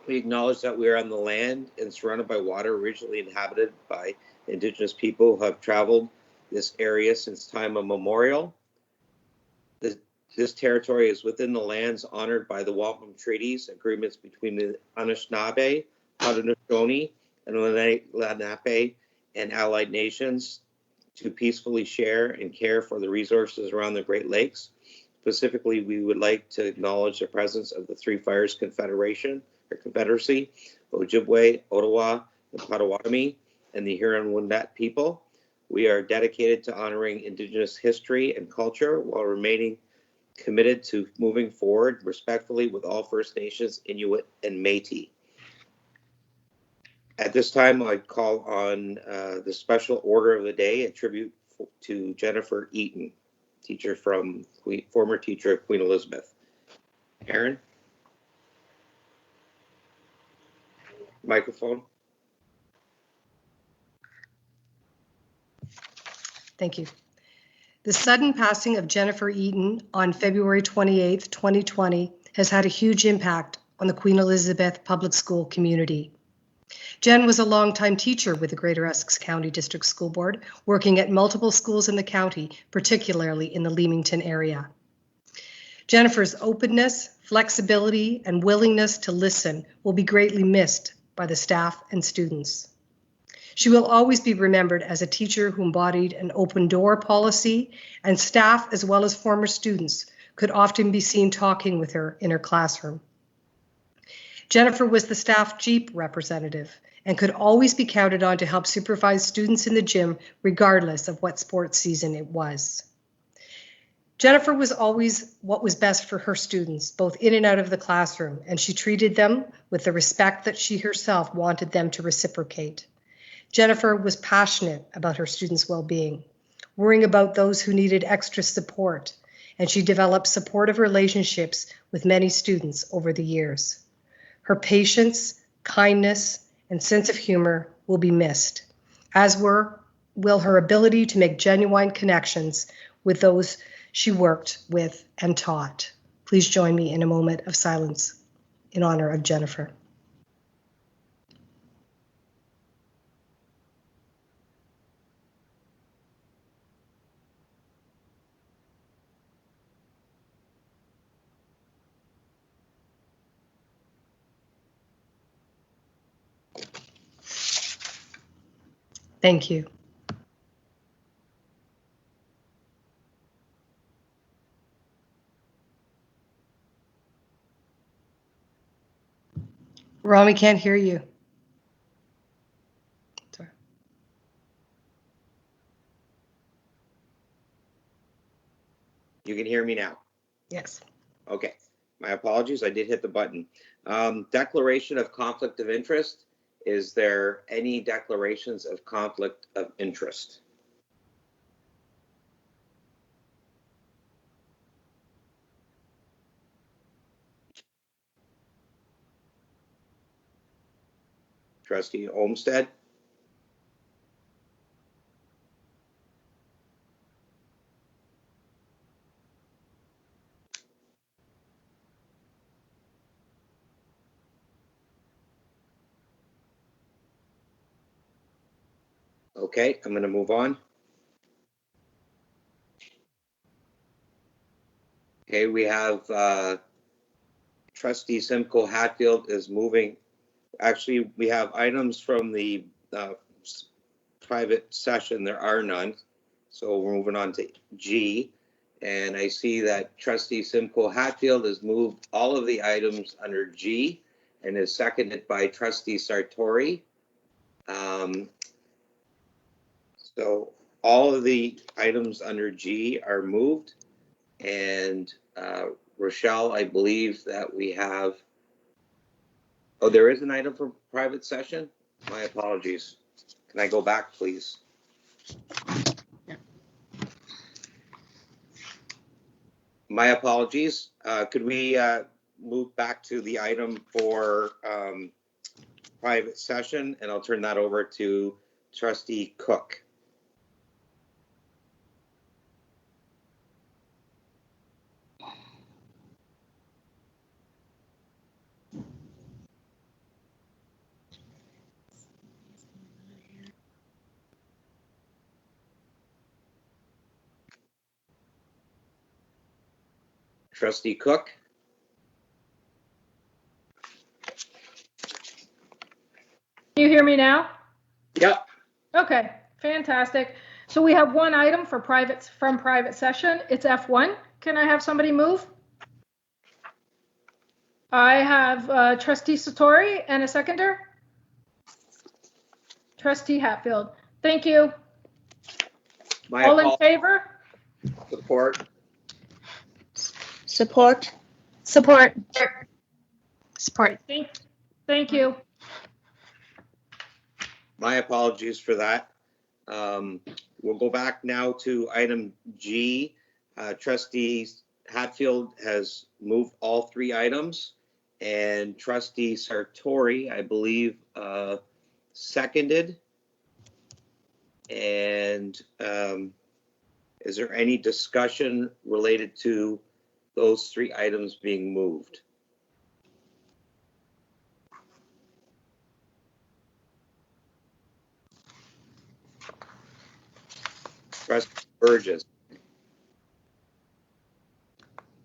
We acknowledge that we are on the land and surrounded by water originally inhabited by Indigenous people who have traveled this area since time immemorial. This territory is within the lands honored by the Wampum Treaties, agreements between the Anishinaabe, Haudenosaunee, and Lenape and allied nations to peacefully share and care for the resources around the Great Lakes. Specifically, we would like to acknowledge the presence of the Three Fires Confederation, or Confederacy, Ojibwe, Ottawa, and Potawatomi, and the Huron-Wendat people. We are dedicated to honoring Indigenous history and culture while remaining committed to moving forward respectfully with all First Nations, Inuit, and Métis. At this time, I call on the special order of the day, a tribute to Jennifer Eaton, former teacher at Queen Elizabeth. Aaron? Microphone. Thank you. The sudden passing of Jennifer Eaton on February 28, 2020 has had a huge impact on the Queen Elizabeth Public School community. Jen was a longtime teacher with the Greater Essex County District School Board, working at multiple schools in the county, particularly in the Leamington area. Jennifer's openness, flexibility, and willingness to listen will be greatly missed by the staff and students. She will always be remembered as a teacher who embodied an open door policy, and staff as well as former students could often be seen talking with her in her classroom. Jennifer was the staff Jeep representative and could always be counted on to help supervise students in the gym regardless of what sports season it was. Jennifer was always what was best for her students, both in and out of the classroom, and she treated them with the respect that she herself wanted them to reciprocate. Jennifer was passionate about her students' well-being, worrying about those who needed extra support, and she developed supportive relationships with many students over the years. Her patience, kindness, and sense of humor will be missed, as will her ability to make genuine connections with those she worked with and taught. Please join me in a moment of silence in honor of Jennifer. Thank you. Rami can't hear you. Sorry. You can hear me now? Yes. Okay. My apologies. I did hit the button. Declaration of conflict of interest. Is there any declarations of conflict of interest? Trustee Olmsted? Okay, I'm going to move on. Okay, we have Trustee Simcoe Hatfield is moving. Actually, we have items from the private session. There are none. So we're moving on to G. And I see that Trustee Simcoe Hatfield has moved all of the items under G and is seconded by Trustee Sartori. So all of the items under G are moved. And Rochelle, I believe that we have, oh, there is an item for private session? My apologies. Can I go back, please? Yeah. My apologies. Could we move back to the item for private session? And I'll turn that over to Trustee Cook. Trustee Cook, Can you hear me now? yep. Okay, fantastic. So we have one item from private session. It's F1. Can I have somebody move? I have trustee Satori and a seconder. Trustee Hatfield. Thank you. All in favor? Support. Support. Support. Support. Thank you. My apologies for that. We'll go back now to item G. Trustee Hatfield has moved all three items, and Trustee Sartori, I believe, seconded. And is there any discussion related to those three items being moved? Trustee Burgess.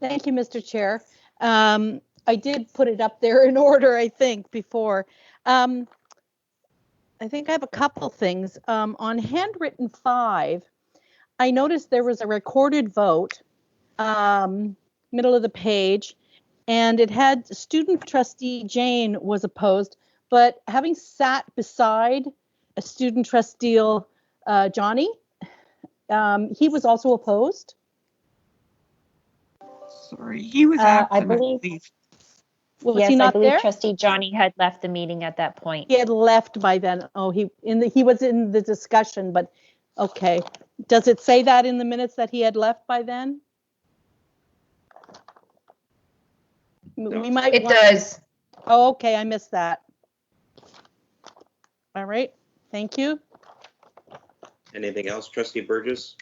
Thank you, Mr. Chair. I did put it up there in order, I think, before. I think I have a couple things. On handwritten 5, I noticed there was a recorded vote, middle of the page, and it had student trustee Jane was opposed, but having sat beside a student trustee, Johnny, he was also opposed. Sorry, he was I absent, I believe- believe. Was Yes, he I not believe there? trustee Johnny had left the meeting at that point. He had left by then. Oh, he was in the discussion, but okay. Does it say that in the minutes that he had left by then? No. We might. It does. Oh, okay, I missed that. All right, thank you. Anything else, Trustee Burgess?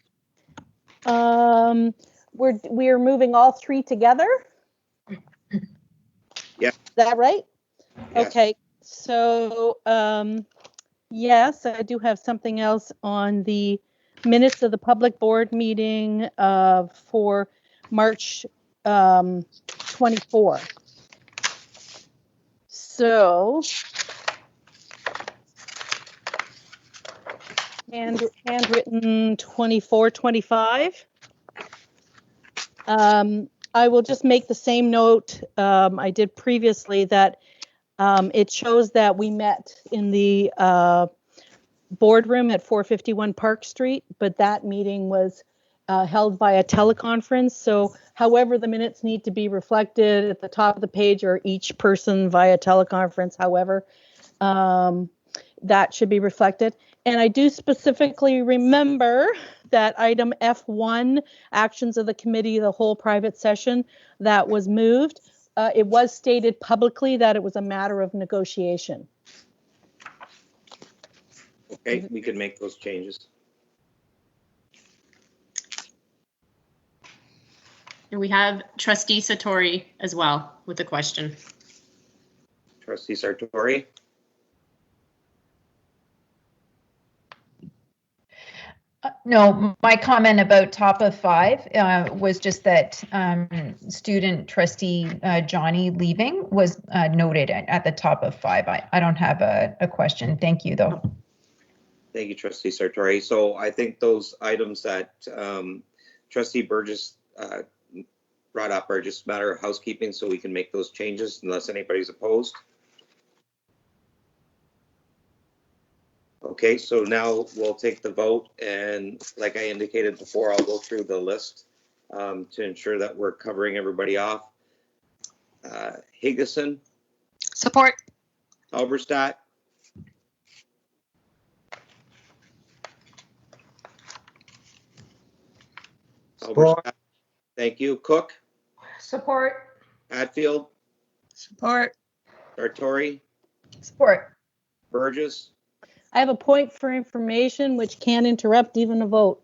We're moving all three together? Yeah. Is that right? Yes. Okay, so, yes, I do have something else on the minutes of the public board meeting for March 24. So, handwritten 24, 25. I will just make the same note I did previously that it shows that we met in the boardroom at 451 Park Street, but that meeting was held via teleconference. So however the minutes need to be reflected at the top of the page or each person via teleconference, however, that should be reflected. And I do specifically remember that item F1, actions of the committee, the whole private session, that was moved. It was stated publicly that it was a matter of negotiation. Okay, we can make those changes. And we have trustee Satori as well with a question. Trustee Sartori? No, my comment about top of 5 was just that student trustee Johnny leaving was noted at the top of 5. I don't have a question. Thank you, though. Thank you, Trustee Sartori. So I think those items that Trustee Burgess brought up are just a matter of housekeeping, so we can make those changes unless anybody's opposed. Okay, so now we'll take the vote, and like I indicated before, I'll go through the list to ensure that we're covering everybody off. Higginson, Support. Halberstadt, Halberstadt. Thank you. Cook, Support. Hatfield, Support. Sartori, Support. Burgess. I have a point for information which can interrupt even a vote.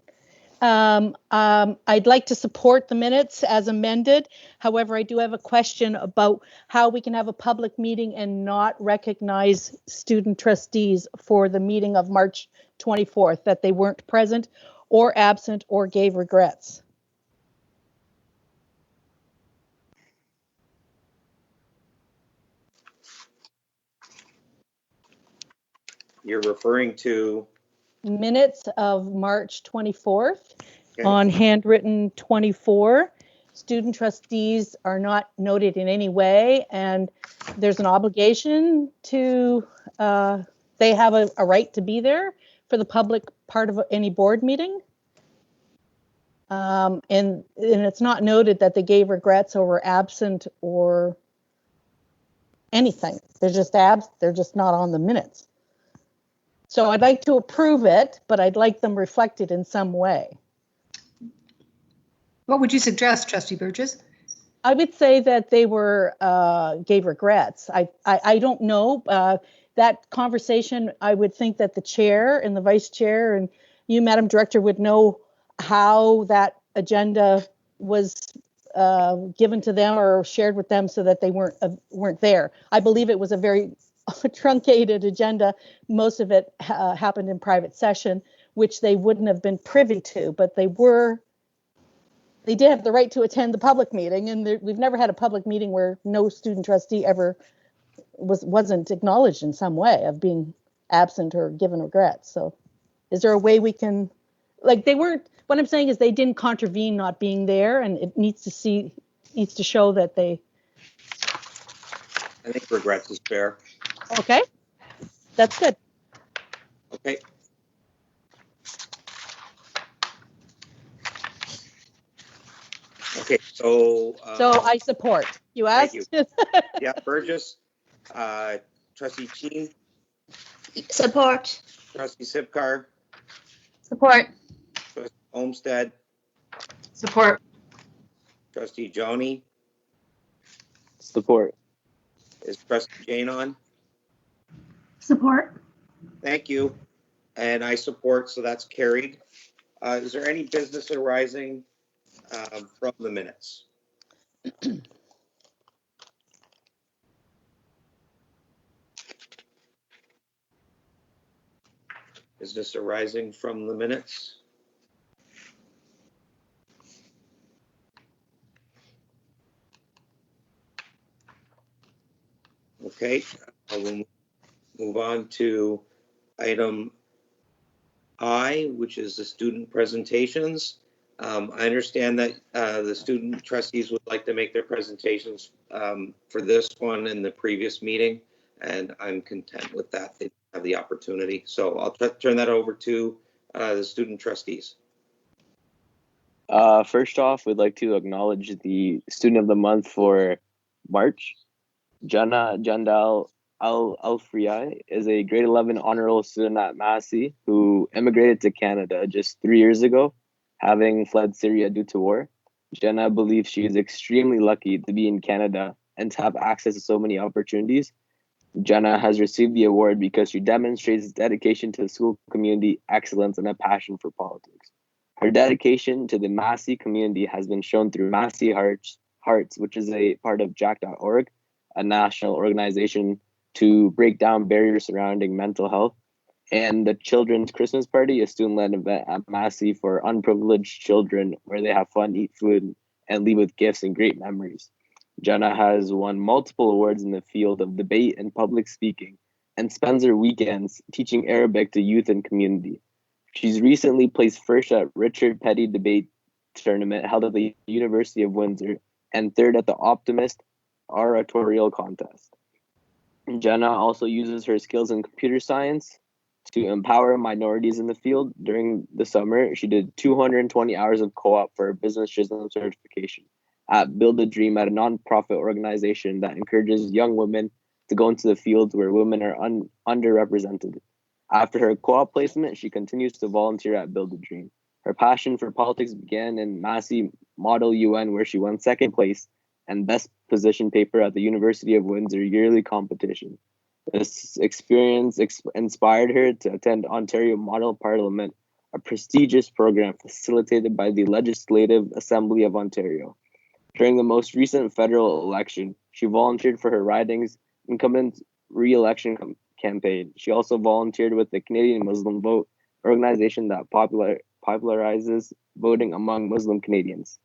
I'd like to support the minutes as amended. However, I do have a question about how we can have a public meeting and not recognize student trustees for the meeting of March 24th, that they weren't present or absent or gave regrets. You're referring to, Minutes of March 24th. okay, On handwritten 24, student trustees are not noted in any way, and there's an obligation to, they have a right to be there for the public part of any board meeting. And it's not noted that they gave regrets or were absent or anything. They're just they're just not on the minutes. So I'd like to approve it, but I'd like them reflected in some way. What would you suggest, Trustee Burgess? I would say that they were gave regrets. I don't know that conversation. I would think that the chair and the vice chair and you, Madam Director, would know how that agenda was given to them or shared with them so that they weren't there. I believe it was a very truncated agenda. Most of it happened in private session, which they wouldn't have been privy to, but they did have the right to attend the public meeting, and we've never had a public meeting where no student trustee ever wasn't acknowledged in some way of being absent or given regrets. So is there a way we can, like, they weren't, what I'm saying is they didn't contravene not being there, and it needs to show that they. I think regrets is fair. Okay, that's good. Okay. Okay, so. So I support. You asked? Thank Yeah, Burgess, Trustee Cheen, Support. Trustee Sipcar, Support. Trustee Olmsted, Support. Trustee Joni, Support. is Trustee Jane on? Support. Thank you. And I support, so that's carried. Is there any business arising from the minutes? Business arising from the minutes? Okay, I will move on to item I, which is the student presentations. I understand that the student trustees would like to make their presentations for this one in the previous meeting, and I'm content with that. They have the opportunity. So I'll turn that over to the student trustees. First off, we'd like to acknowledge the student of the month for March. Jenna Jandal Alfriai is a grade 11 honor roll student at Massey who immigrated to Canada just 3 years ago, having fled Syria due to war. Jenna believes she is extremely lucky to be in Canada and to have access to so many opportunities. Jenna has received the award because she demonstrates dedication to the school community, excellence, and a passion for politics. Her dedication to the Massey community has been shown through Massey Hearts, which is a part of Jack.org, a national organization to break down barriers surrounding mental health, and the Children's Christmas Party, a student-led event at Massey for unprivileged children where they have fun, eat food, and leave with gifts and great memories. Jenna has won multiple awards in the field of debate and public speaking and spends her weekends teaching Arabic to youth and community. She's recently placed first at Richard Petty Debate Tournament held at the University of Windsor and third at the Optimist Oratorial Contest. Jenna also uses her skills in computer science to empower minorities in the field. During the summer, she did 220 hours of co-op for her business journalism certification at Build a Dream, at a nonprofit organization that encourages young women to go into the fields where women are underrepresented. After her co-op placement, she continues to volunteer at Build a Dream. Her passion for politics began in Massey Model UN, where she won second place and best position paper at the University of Windsor yearly competition. This experience inspired her to attend Ontario Model Parliament, a prestigious program facilitated by the Legislative Assembly of Ontario. During the most recent federal election, she volunteered for her riding's incumbent re-election campaign. She also volunteered with the Canadian Muslim Vote, organization that popularizes voting among Muslim Canadians.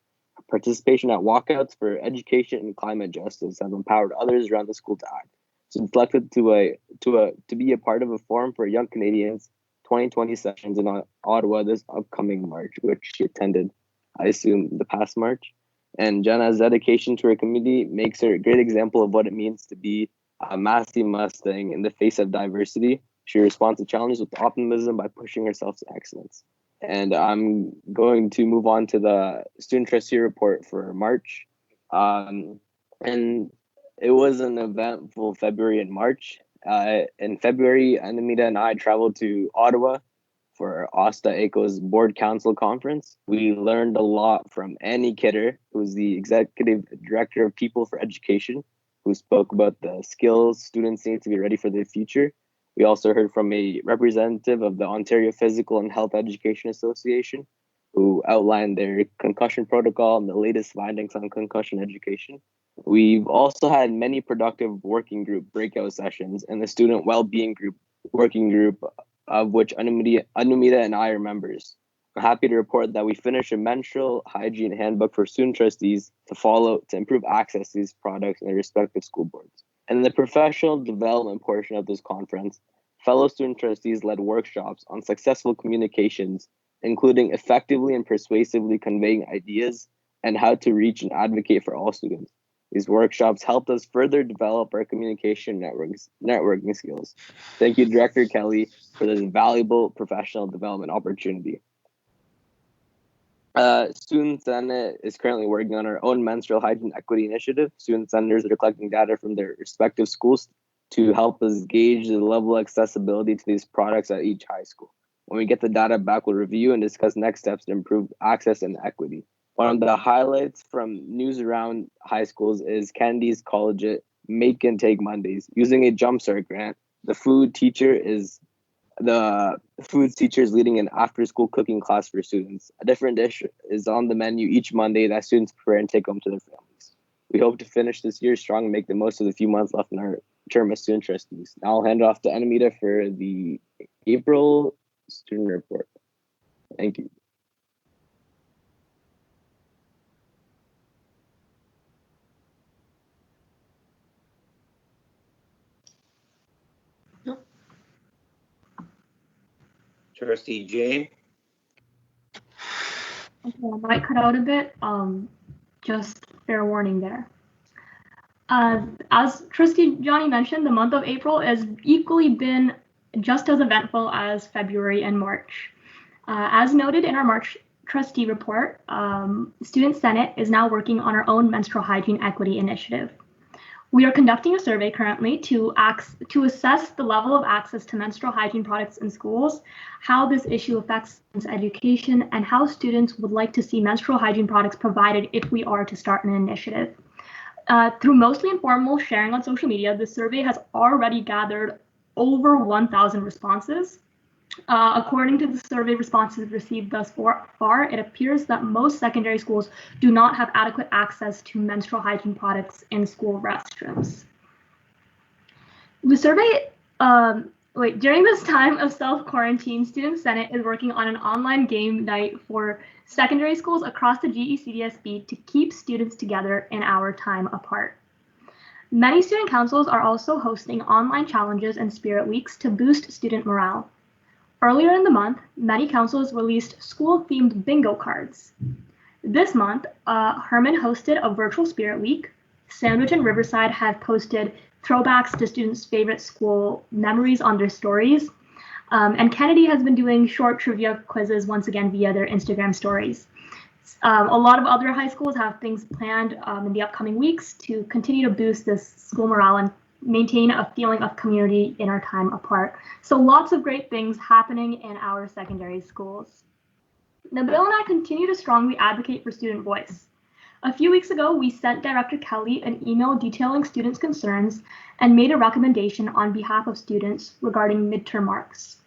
Participation at walkouts for education and climate justice have empowered others around the school to act. selected to be a part of a forum for Young Canadians 2020 sessions in Ottawa this upcoming March, which she attended, I assume, the past March. And Jenna's dedication to her community makes her a great example of what it means to be a Massey Mustang in the face of diversity. She responds to challenges with optimism by pushing herself to excellence. And I'm going to move on to the student trustee report for March. And it was an eventful February and March. In February, Anamita and I traveled to Ottawa for Osta ACO's board council conference. We learned a lot from Annie Kidder, who's the executive director of People for Education, who spoke about the skills students need to be ready for the future. We also heard from a representative of the Ontario Physical and Health Education Association, who outlined their concussion protocol and the latest findings on concussion education. We've also had many productive working group breakout sessions and the student well-being group working group, of which Anumita and I are members. I'm happy to report that we finished a menstrual hygiene handbook for student trustees to improve access to these products in their respective school boards. And in the professional development portion of this conference, fellow student trustees led workshops on successful communications, including effectively and persuasively conveying ideas and how to reach and advocate for all students. These workshops helped us further develop our communication networking skills. Thank you, Director Kelly, for this valuable professional development opportunity. Student Senate is currently working on our own menstrual hygiene equity initiative. Student senators are collecting data from their respective schools to help us gauge the level of accessibility to these products at each high school. When we get the data back, we'll review and discuss next steps to improve access and equity. One of the highlights from news around high schools is Kennedy's Collegiate Make and Take Mondays. Using a Jumpstart grant, the food teacher is leading an after-school cooking class for students. A different dish is on the menu each Monday that students prepare and take home to their families. We hope to finish this year strong and make the most of the few months left in our term as student trustees. Now I'll hand it off to Anamita for the April student report. Thank you. Trustee Jane? Okay, I might cut out a bit. Just fair warning there. As Trustee Johnny mentioned, the month of April has equally been just as eventful as February and March. As noted in our March trustee report, Student Senate is now working on our own menstrual hygiene equity initiative. We are conducting a survey currently to assess the level of access to menstrual hygiene products in schools, how this issue affects students' education, and how students would like to see menstrual hygiene products provided if we are to start an initiative. Through mostly informal sharing on social media, the survey has already gathered over 1,000 responses. According to the survey responses received thus far, it appears that most secondary schools do not have adequate access to menstrual hygiene products in school restrooms. The survey, during this time of self-quarantine, Student Senate is working on an online game night for secondary schools across the GECDSB to keep students together in our time apart. Many student councils are also hosting online challenges and spirit weeks to boost student morale. Earlier in the month, many councils released school-themed bingo cards. This month, Herman hosted a virtual spirit week. Sandwich and Riverside have posted throwbacks to students' favorite school memories on their stories. And Kennedy has been doing short trivia quizzes once again via their Instagram stories. A lot of other high schools have things planned in the upcoming weeks to continue to boost this school morale and maintain a feeling of community in our time apart. So lots of great things happening in our secondary schools. Now, Bill and I continue to strongly advocate for student voice. A few weeks ago, we sent Director Kelly an email detailing students' concerns and made a recommendation on behalf of students regarding midterm marks.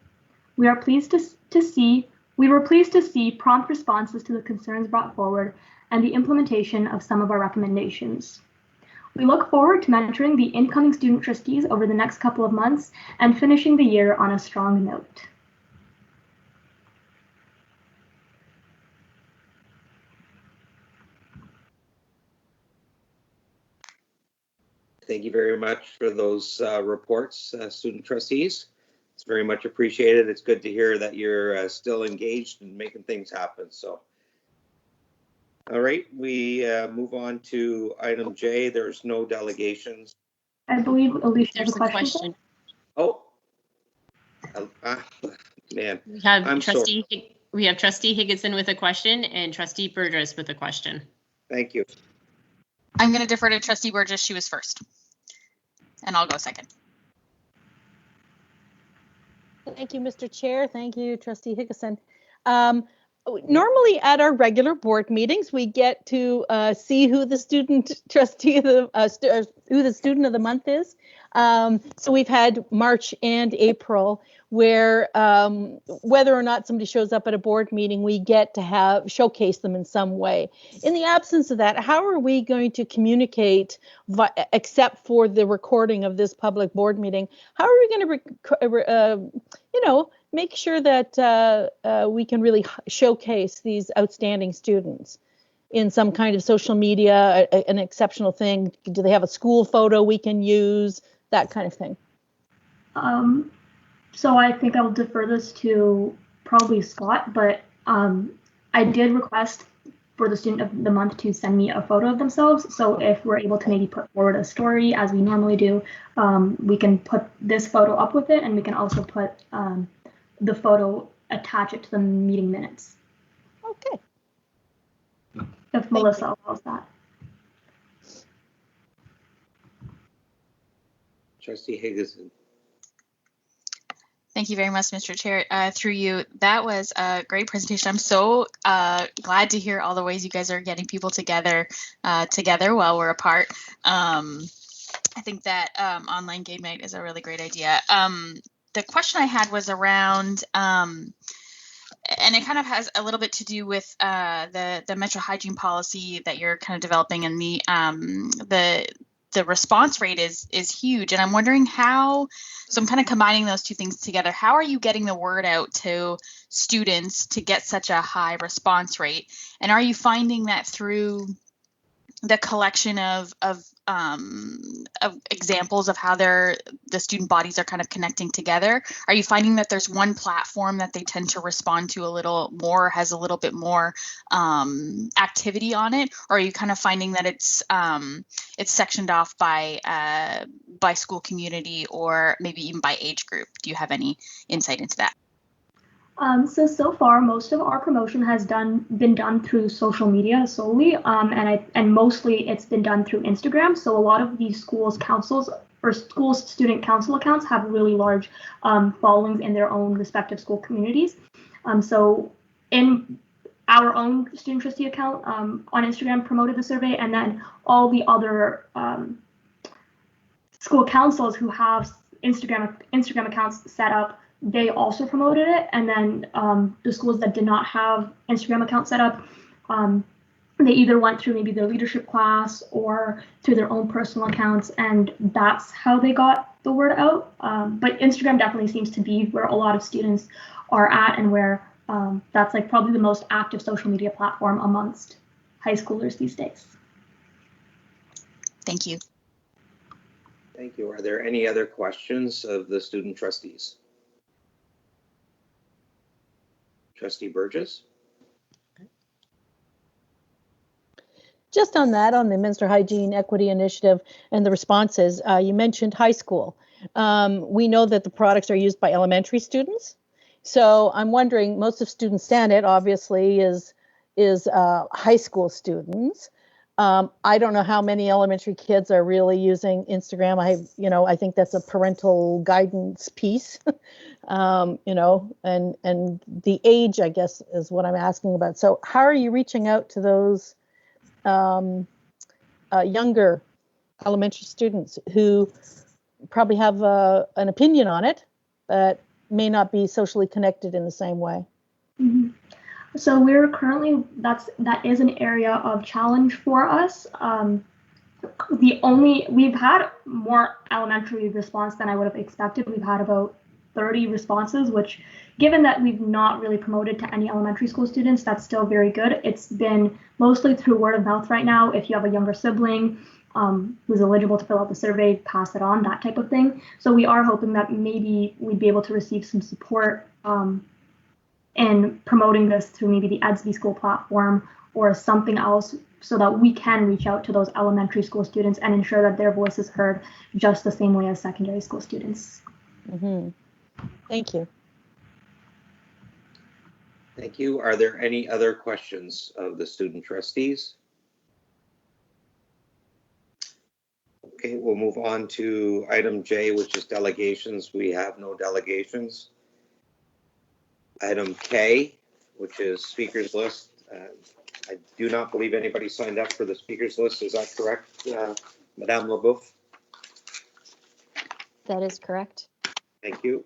We were pleased to see prompt responses to the concerns brought forward and the implementation of some of our recommendations. We look forward to mentoring the incoming student trustees over the next couple of months and finishing the year on a strong note. Thank you very much for those reports, student trustees. It's very much appreciated. It's good to hear that you're still engaged and making things happen. So, all right, we move on to item J. There's no delegations. I believe Alicia has There's a a question. question. Oh, man, We have I'm sorry. we have Trustee Higginson with a question and Trustee Burgess with a question. Thank you. I'm going to defer to Trustee Burgess. She was first. And I'll go second. Thank you, Mr. Chair. Thank you, Trustee Higginson. Normally at our regular board meetings, we get to see who the student trustee of the who the student of the month is. So we've had March and April, where whether or not somebody shows up at a board meeting, we get to showcase them in some way. In the absence of that, how are we going to communicate, except for the recording of this public board meeting? How are we going to, make sure that we can really showcase these outstanding students in some kind of social media, an exceptional thing? Do they have a school photo we can use? That kind of thing. So I think I'll defer this to probably Scott, but I did request for the student of the month to send me a photo of themselves. So if we're able to maybe put forward a story as we normally do, we can put this photo up with it, and we can also put the photo, attach it to the meeting minutes. Okay. If Melissa allows that. Trustee Higginson. Thank you very much, Mr. Chair. Through you, that was a great presentation. I'm so glad to hear all the ways you guys are getting people together while we're apart. I think that online game night is a really great idea. The question I had was around, and it kind of has a little bit to do with the menstrual hygiene policy that you're kind of developing, and the response rate is huge. And I'm wondering how, so I'm kind of combining those two things together. How are you getting the word out to students to get such a high response rate? And are you finding that through the collection of examples of how the student bodies are kind of connecting together? Are you finding that there's one platform that they tend to respond to a little more, has a little bit more activity on it? Or are you kind of finding that it's sectioned off by school community, or maybe even by age group? Do you have any insight into that? So far, most of our promotion has been done through social media solely, and mostly it's been done through Instagram. So a lot of these schools' councils or schools' student council accounts have really large followings in their own respective school communities. So in our own student trustee account on Instagram promoted the survey, and then all the other school councils who have Instagram accounts set up, they also promoted it. And then the schools that did not have Instagram accounts set up, they either went through maybe their leadership class or through their own personal accounts, and that's how they got the word out. But Instagram definitely seems to be where a lot of students are at, and where that's like probably the most active social media platform amongst high schoolers these days. Thank you. Thank you. Are there any other questions of the student trustees? Trustee Burgess? Just on that, on the Menstrual Hygiene Equity Initiative and the responses, you mentioned high school. We know that the products are used by elementary students. So I'm wondering, most of Student Senate obviously is high school students. I don't know how many elementary kids are really using Instagram. I think that's a parental guidance piece, and the age, I guess, is what I'm asking about. So how are you reaching out to those younger elementary students who probably have an opinion on it, but may not be socially connected in the same way? Mm-hmm. So we're currently, that is an area of challenge for us. We've had more elementary response than I would have expected. We've had about 30 responses, which, given that we've not really promoted to any elementary school students, that's still very good. It's been mostly through word of mouth right now. If you have a younger sibling who's eligible to fill out the survey, pass it on, that type of thing. So we are hoping that maybe we'd be able to receive some support in promoting this through maybe the Edsby School platform or something else, so that we can reach out to those elementary school students and ensure that their voice is heard just the same way as secondary school students. Mhm. Thank you. Thank you. Are there any other questions of the student trustees? Okay, we'll move on to item J, which is delegations. We have no delegations. Item K, which is speakers list. I do not believe anybody signed up for the speakers list. Is that correct, Madame Leboeuf? That is correct. Thank you.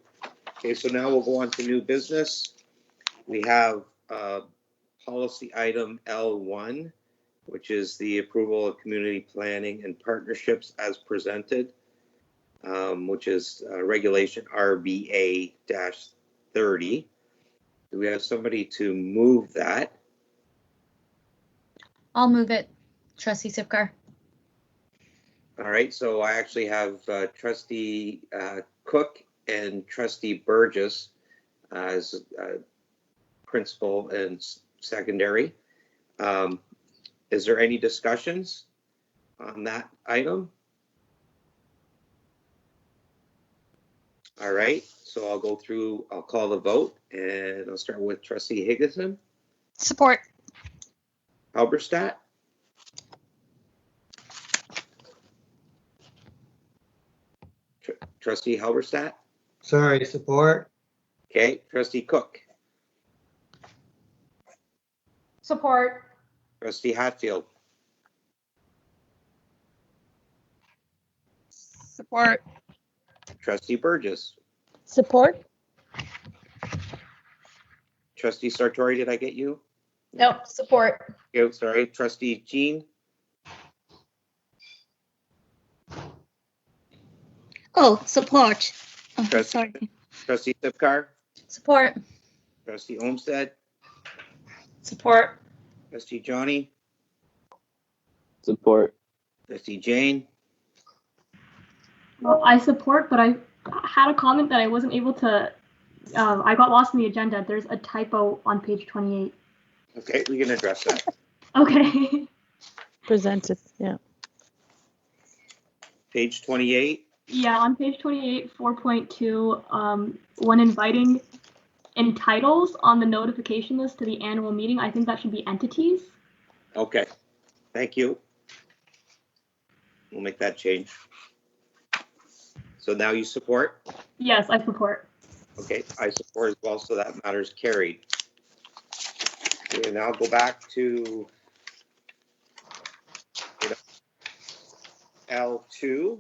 Okay, so now we'll go on to new business. We have policy item L1, which is the approval of community planning and partnerships as presented, which is regulation RBA-30. Do we have somebody to move that? I'll move it, Trustee Sipkar. All right, so I actually have Trustee Cook and Trustee Burgess as principal and secondary. Is there any discussions on that item? All right, so I'll call the vote, and I'll start with Trustee Higginson. Support. Halberstadt? Trustee Halberstadt? Sorry, support. Okay, Trustee Cook. Support. Trustee Hatfield. Support. Trustee Burgess. Support? Trustee Sartori, did I get you? No, support. Okay, sorry. Trustee Jean. Oh, support. Oh, Trustee, sorry. Trustee Sipkar. Support. Trustee Olmsted. Support. Trustee Johnny. Support. Trustee Jane. Well, I support, but I had a comment that I wasn't able to, I got lost in the agenda. There's a typo on page 28. Okay, we can address that. Okay. Presented, yeah. Page 28. Yeah, on page 28, 4.2, when inviting entitles on the notification list to the annual meeting, I think that should be entities. Okay, thank you. We'll make that change. So now you support? Yes, I support. Okay, I support as well, so that matter is carried. Okay, now go back to L2,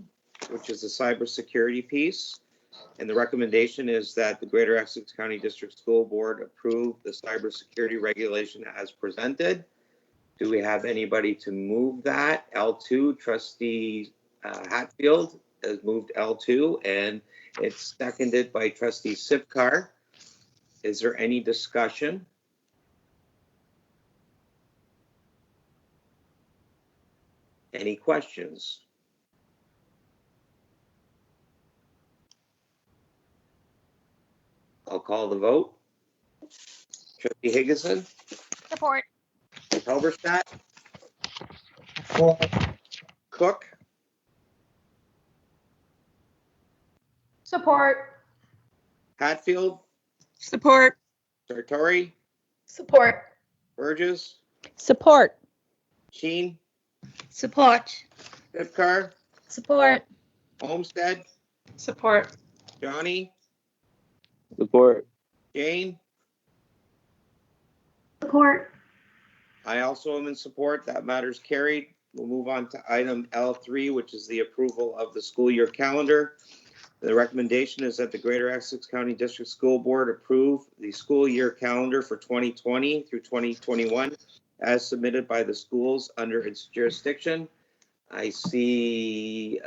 which is the cybersecurity piece. And the recommendation is that the Greater Essex County District School Board approve the cybersecurity regulation as presented. Do we have anybody to move that? L2, Trustee Hatfield has moved L2, and it's seconded by Trustee Sipkar. Is there any discussion? Any questions? I'll call the vote. Trustee Higginson, Support. Halberstadt, Support. Cook, Support. Hatfield, Support. Sartori, Support. Burgess, Support? Sheen, Support. Sipkar, Support. Olmsted, Support. Johnny, Support. Jane. Support. I also am in support. That matter's carried. We'll move on to item L3, which is the approval of the school year calendar. The recommendation is that the Greater Essex County District School Board approve the school year calendar for 2020 through 2021 as submitted by the schools under its jurisdiction. I see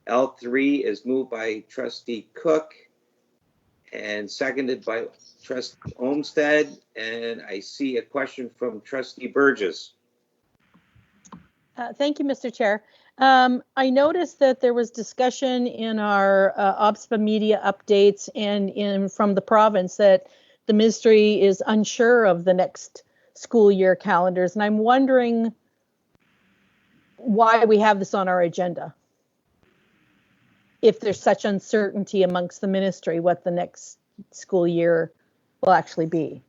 L3 is moved by Trustee Cook and seconded by Trustee Olmsted, and I see a question from Trustee Burgess. Thank you, Mr. Chair. I noticed that there was discussion in our OBSPA media updates and from the province that the ministry is unsure of the next school year calendars. And I'm wondering why we have this on our agenda. If there's such uncertainty amongst the ministry, what the next school year will actually be.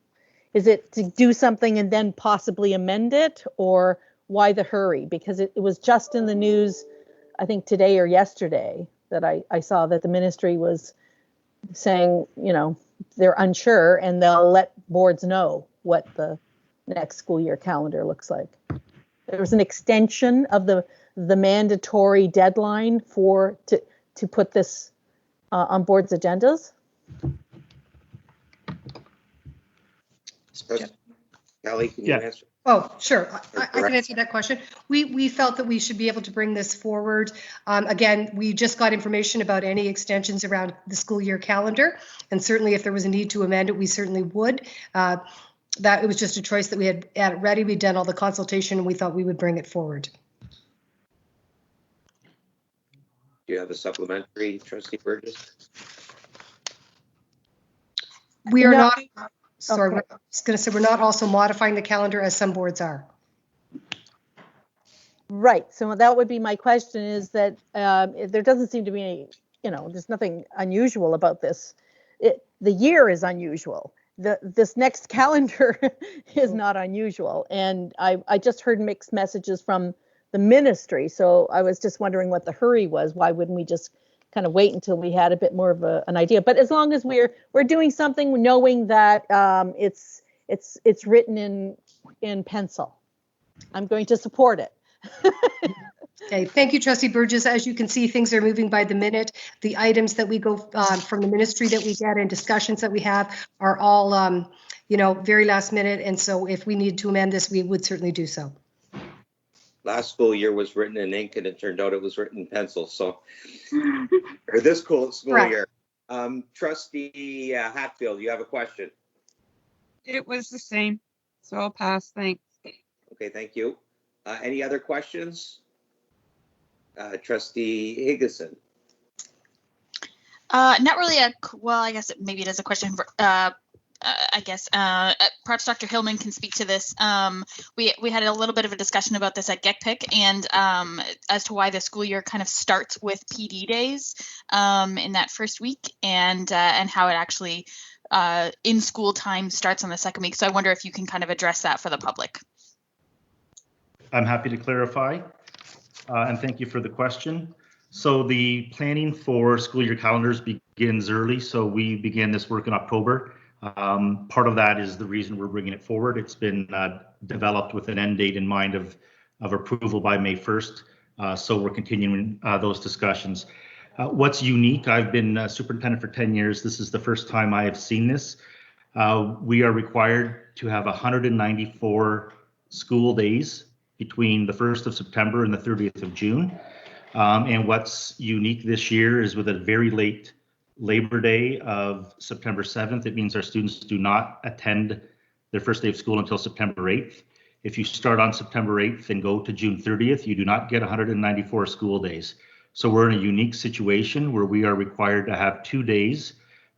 Is it to do something and then possibly amend it, or why the hurry? Because it was just in the news, I think today or yesterday, that I saw that the ministry was saying, you know, they're unsure and they'll let boards know what the next school year calendar looks like. There was an extension of the mandatory deadline to put this on boards' agendas. Kelly, can you answer? Oh, sure. I can answer that question. We felt that we should be able to bring this forward. Again, we just got information about any extensions around the school year calendar. And certainly if there was a need to amend it, we certainly would. That it was just a choice that we had ready. We'd done all the consultation and we thought we would bring it forward. Do you have a supplementary, Trustee Burgess? We are No. not, sorry, Okay. I was going to say we're not also modifying the calendar as some boards are. Right. So that would be my question, is that there doesn't seem to be any, you know, there's nothing unusual about this. The year is unusual. This next calendar is not unusual. And I just heard mixed messages from the ministry. So I was just wondering what the hurry was. Why wouldn't we just kind of wait until we had a bit more of an idea? But as long as we're doing something knowing that it's written in pencil, I'm going to support it. Okay, thank you, Trustee Burgess. As you can see, things are moving by the minute. The items that we go from the ministry that we get and discussions that we have are all, you know, very last minute. And so if we need to amend this, we would certainly do so. Last school year was written in ink and it turned out it was written in pencil. So, or this school Correct. year. Trustee Hatfield, you have a question? It was the same, so I'll pass. Thanks. Okay, thank you. Any other questions? Trustee Higginson. Not really well, I guess maybe it is a question for, I guess, perhaps Dr. Hillman can speak to this. We had a little bit of a discussion about this at GECPIC and as to why the school year kind of starts with PD days in that first week and how it actually in school time starts on the second week. So I wonder if you can kind of address that for the public. I'm happy to clarify, and thank you for the question. So the planning for school year calendars begins early, so we began this work in October. Part of that is the reason we're bringing it forward. It's been developed with an end date in mind of approval by May 1st, so we're continuing those discussions. What's unique, I've been superintendent for 10 years. This is the first time I have seen this. We are required to have 194 school days between the 1st of September and the 30th of June. And what's unique this year is with a very late Labor Day of September 7th, it means our students do not attend their first day of school until September 8th. If you start on September 8th and go to June 30th, you do not get 194 school days. So we're in a unique situation where we are required to have 2 days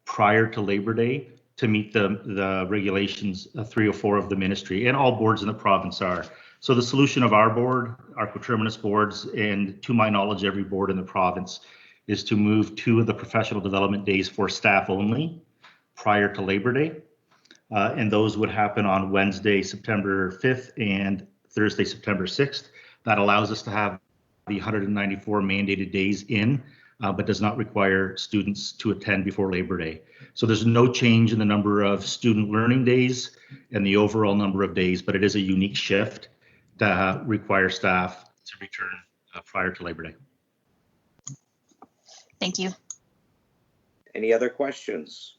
prior to Labor Day to meet the regulations 304 of the ministry, and all boards in the province are. So the solution of our board, our coterminous boards, and to my knowledge, every board in the province, is to move 2 of the professional development days for staff only prior to Labor Day. And those would happen on Wednesday, September 5th and Thursday, September 6th. That allows us to have the 194 mandated days in, but does not require students to attend before Labor Day. So there's no change in the number of student learning days and the overall number of days, but it is a unique shift to require staff to return prior to Labor Day. Thank you. Any other questions?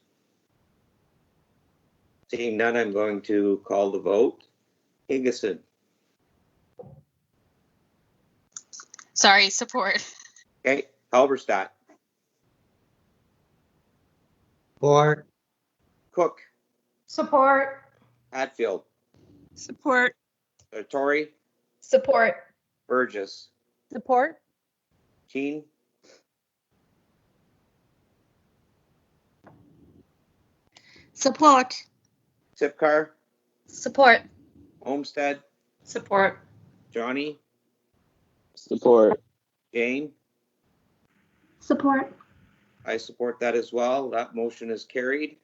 Seeing none, I'm going to call the vote. Higginson. Sorry, support. Okay, Halberstadt. Support. Cook. Support. Hatfield. Support. Tory. Support. Burgess, Support. Jean, Support. Sipcar, Support. Olmsted, Support. Johnny, Support. Jane. Support. I support that as well. That motion is carried.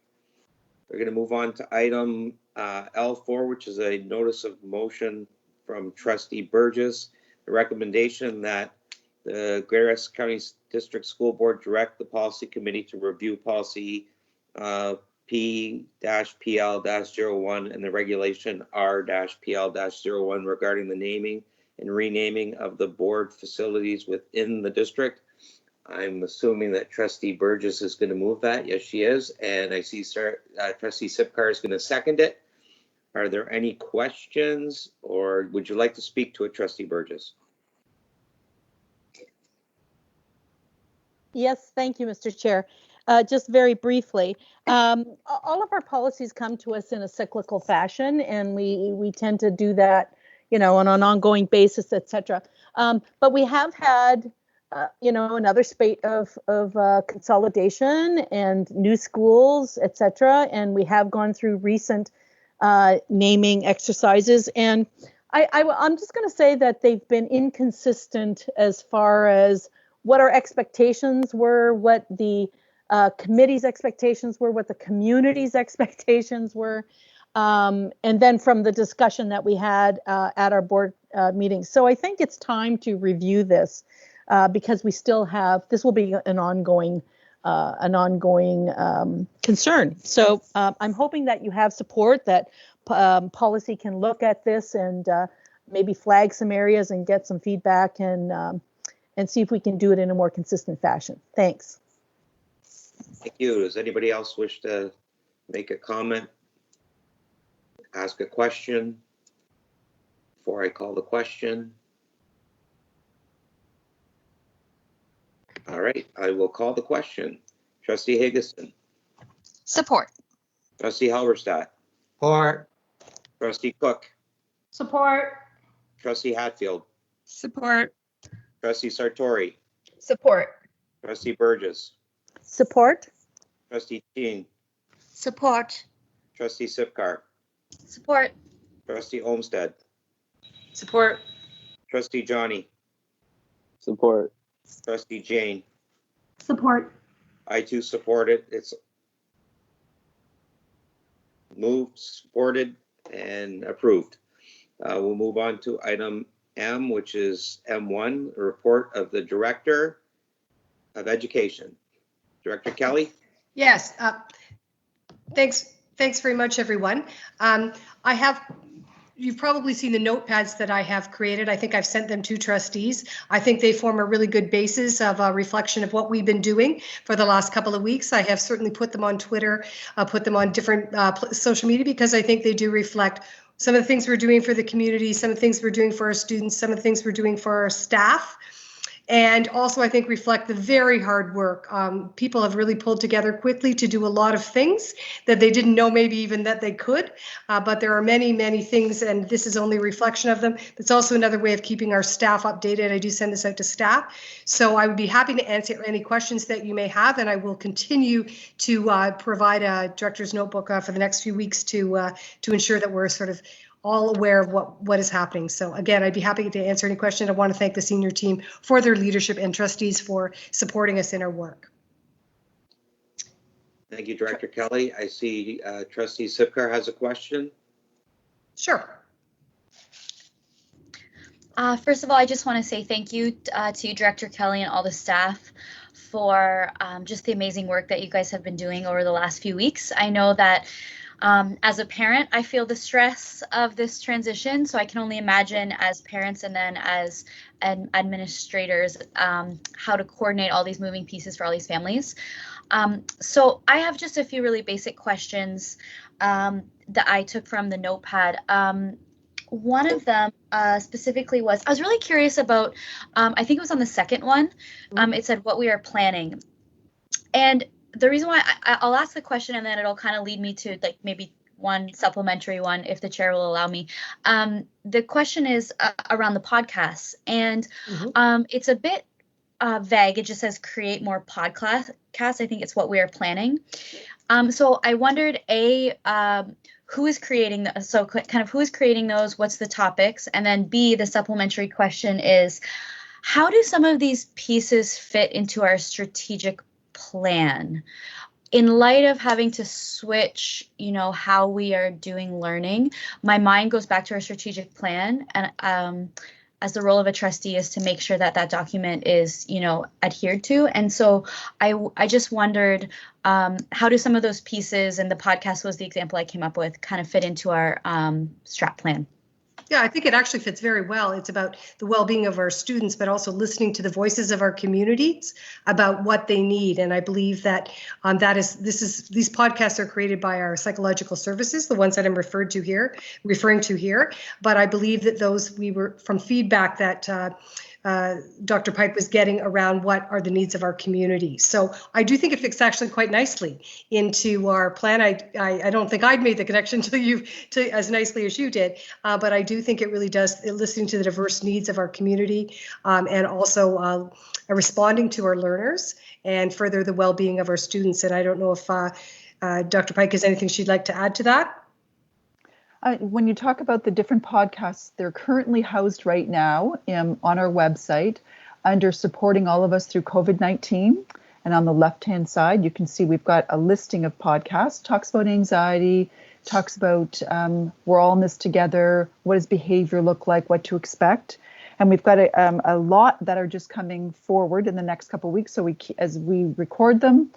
We're going to move on to item L4, which is a notice of motion from Trustee Burgess. The recommendation that the Greater Essex County District School Board direct the policy committee to review policy P-PL-01 and the regulation R-PL-01 regarding the naming and renaming of the board facilities within the district. I'm assuming that Trustee Burgess is going to move that. Yes, she is. And I see Trustee Sipcar is going to second it. Are there any questions, or would you like to speak to it, Trustee Burgess? Yes, thank you, Mr. Chair. Just very briefly, all of our policies come to us in a cyclical fashion, and we tend to do that, on an ongoing basis, et cetera. But we have had, another spate of consolidation and new schools, et cetera, and we have gone through recent naming exercises. And I'm just going to say that they've been inconsistent as far as what our expectations were, what the committee's expectations were, what the community's expectations were, and then from the discussion that we had at our board meetings. So I think it's time to review this because we still have, this will be an ongoing concern. So I'm hoping that you have support, that policy can look at this and maybe flag some areas and get some feedback and see if we can do it in a more consistent fashion. Thanks. Thank you. Does anybody else wish to make a comment, ask a question before I call the question? All right, I will call the question. Trustee Higginson. Support. Trustee Halberstadt. Support. Trustee Cook. Support. Trustee Hatfield. Support. Trustee Sartori. Support. Trustee Burgess. Support. Trustee Jean. Support. Trustee Sipcar. Support. Trustee Olmsted. Support. Trustee Johnny. Support. Trustee Jane. Support. I too support it. It's moved, supported, and approved. We'll move on to item M, which is M1, a report of the Director of Education. Director Kelly? Yes. Thanks very much, everyone. You've probably seen the notepads that I have created. I think I've sent them to trustees. I think they form a really good basis of a reflection of what we've been doing for the last couple of weeks. I have certainly put them on Twitter, put them on different social media, because I think they do reflect some of the things we're doing for the community, some of the things we're doing for our students, some of the things we're doing for our staff. And also, I think, reflect the very hard work. People have really pulled together quickly to do a lot of things that they didn't know maybe even that they could. But there are many, many things, and this is only a reflection of them. It's also another way of keeping our staff updated. I do send this out to staff. So I would be happy to answer any questions that you may have, and I will continue to provide a director's notebook for the next few weeks to ensure that we're sort of all aware of what is happening. So again, I'd be happy to answer any question. I want to thank the senior team for their leadership and trustees for supporting us in our work. Thank you, Director Kelly. I see Trustee Sipcar has a question. Sure. First of all, I just want to say thank you to Director Kelly and all the staff for just the amazing work that you guys have been doing over the last few weeks. I know that as a parent, I feel the stress of this transition, so I can only imagine as parents and then as administrators how to coordinate all these moving pieces for all these families. So I have just a few really basic questions that I took from the notepad. One of them specifically was, I was really curious about, I think it was on the second one, it said what we are planning. And the reason why I'll ask the question and then it'll kind of lead me to like maybe one supplementary one, if the chair will allow me. The question is around the podcasts, and it's a bit vague. It just says create more podcasts. I think it's what we are planning. So I wondered, who is creating who is creating those? What's the topics? And then B, the supplementary question is, how do some of these pieces fit into our strategic plan? In light of having to switch, how we are doing learning, my mind goes back to our strategic plan. And as the role of a trustee is to make sure that that document is, adhered to. And so I just wondered, how do some of those pieces, and the podcast was the example I came up with, kind of fit into our strat plan? Yeah, I think it actually fits very well. It's about the well-being of our students, but also listening to the voices of our communities about what they need. And I believe that these podcasts are created by our psychological services, the ones that I'm referring to here. But I believe that those from feedback that Dr. Pike was getting around what are the needs of our community. So I do think it fits actually quite nicely into our plan. I don't think I'd made the connection to as nicely as you did, but I do think it really does, listening to the diverse needs of our community, and also responding to our learners and further the well-being of our students. And I don't know if Dr. Pike has anything she'd like to add to that. When you talk about the different podcasts, they're currently housed right now on our website under Supporting All of Us Through COVID-19. And on the left-hand side, you can see we've got a listing of podcasts, talks about anxiety, talks about we're all in this together, what does behavior look like, what to expect. And we've got a lot that are just coming forward in the next couple of weeks. So as we record them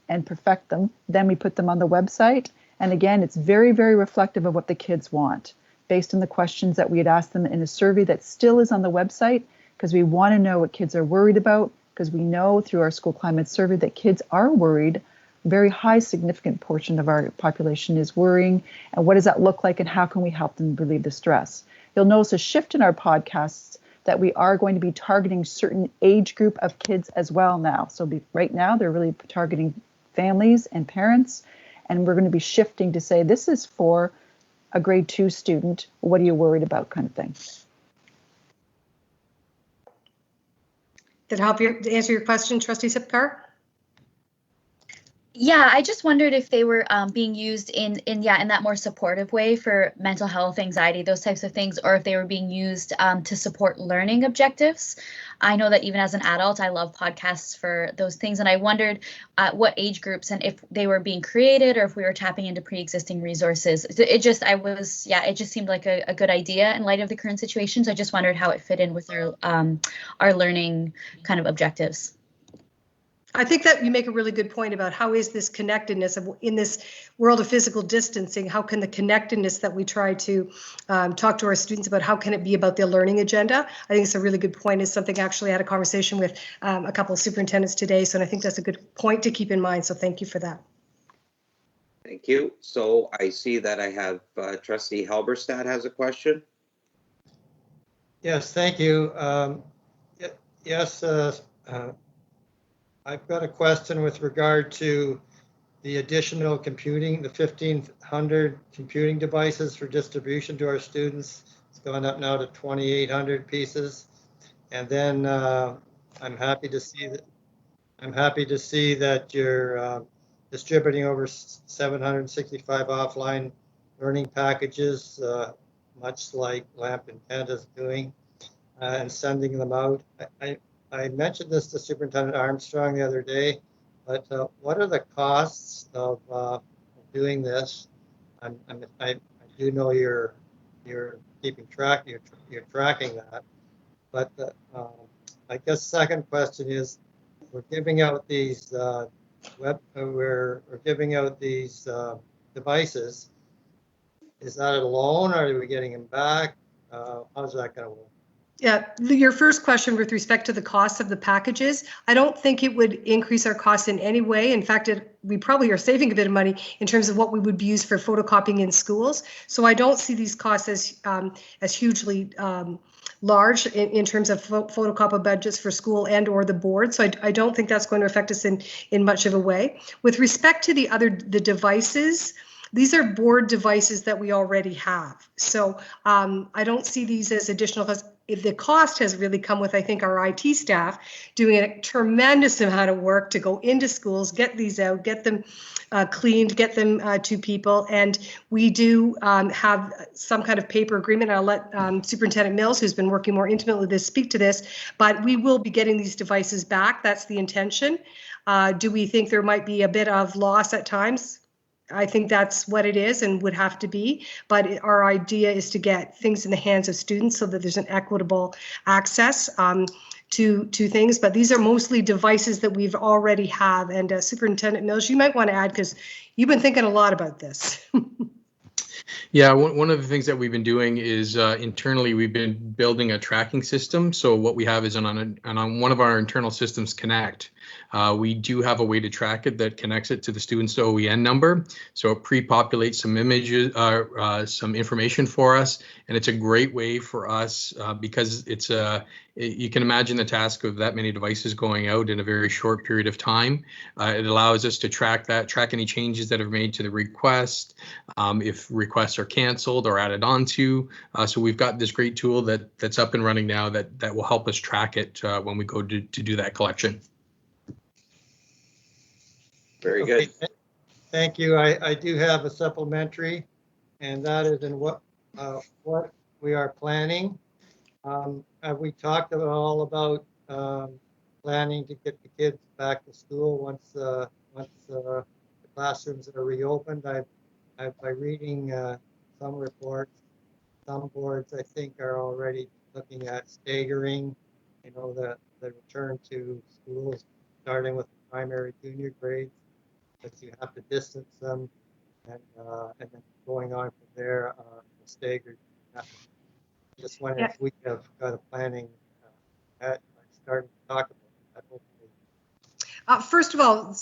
and perfect them, then we put them on the website. And again, it's very, very reflective of what the kids want, based on the questions that we had asked them in a survey that still is on the website, because we want to know what kids are worried about, because we know through our school climate survey that kids are worried. A very high, significant portion of our population is worrying. And what does that look like, and how can we help them relieve the stress? You'll notice a shift in our podcasts that we are going to be targeting certain age group of kids as well now. So right now, they're really targeting families and parents. And we're going to be shifting to say, this is for a grade 2 student. What are you worried about, kind of thing. Did that help you to answer your question, Trustee Sipkar? Yeah, I just wondered if they were being used in that more supportive way for mental health, anxiety, those types of things, or if they were being used to support learning objectives. I know that even as an adult, I love podcasts for those things, and I wondered what age groups and if they were being created or if we were tapping into pre-existing resources. It just seemed like a good idea in light of the current situation. So I just wondered how it fit in with our learning kind of objectives. I think that you make a really good point about how is this connectedness in this world of physical distancing, how can the connectedness that we try to talk to our students about, how can it be about their learning agenda? I think it's a really good point. It's something actually I had a conversation with a couple of superintendents today, so I think that's a good point to keep in mind, so thank you for that. Thank you. So I see that I have Trustee Halberstadt has a question. Yes, thank you. Yes, I've got a question with regard to the additional computing, the 1,500 computing devices for distribution to our students. It's gone up now to 2,800 pieces. And then I'm happy to see that you're distributing over 765 offline learning packages, much like LAMP in Canada is doing, and sending them out. I mentioned this to Superintendent Armstrong the other day, but what are the costs of doing this? I do know you're keeping track, you're tracking that, but I guess second question is, we're giving out these we're giving out these devices. Is that a loan, or are we getting them back? How's that going to work? Yeah, your first question with respect to the cost of the packages, I don't think it would increase our costs in any way. In fact, we probably are saving a bit of money in terms of what we would use for photocopying in schools. So I don't see these costs as hugely large in terms of photocopy budgets for school and or the board. So I don't think that's going to affect us in much of a way. With respect to the devices, these are board devices that we already have. So I don't see these as additional costs. If the cost has really come with, I think, our IT staff doing a tremendous amount of work to go into schools, get these out, get them cleaned, get them to people. And we do have some kind of paper agreement. I'll let Superintendent Mills, who's been working more intimately with this, speak to this, but we will be getting these devices back. That's the intention. Do we think there might be a bit of loss at times? I think that's what it is and would have to be, but our idea is to get things in the hands of students so that there's an equitable access to things. But these are mostly devices that we've already have. And Superintendent Mills, you might want to add, because you've been thinking a lot about this. Yeah, one of the things that we've been doing is internally we've been building a tracking system. So what we have is on one of our internal systems, Connect, we do have a way to track it that connects it to the student's OEN number. So it pre-populates some images, some information for us, and it's a great way for us because it's you can imagine the task of that many devices going out in a very short period of time. It allows us to track any changes that are made to the request, if requests are canceled or added onto. So we've got this great tool that's up and running now that will help us track it when we go to do that collection. Very good. Thank you. I do have a supplementary, and that is in what we are planning. Have we talked at all about planning to get the kids back to school once the classrooms are reopened? By reading some reports, some boards I think are already looking at staggering, the return to schools, starting with primary junior grades, but you have to distance them, and then going on from there, staggered. Just wondering if we have got a planning starting to talk about that. First of all,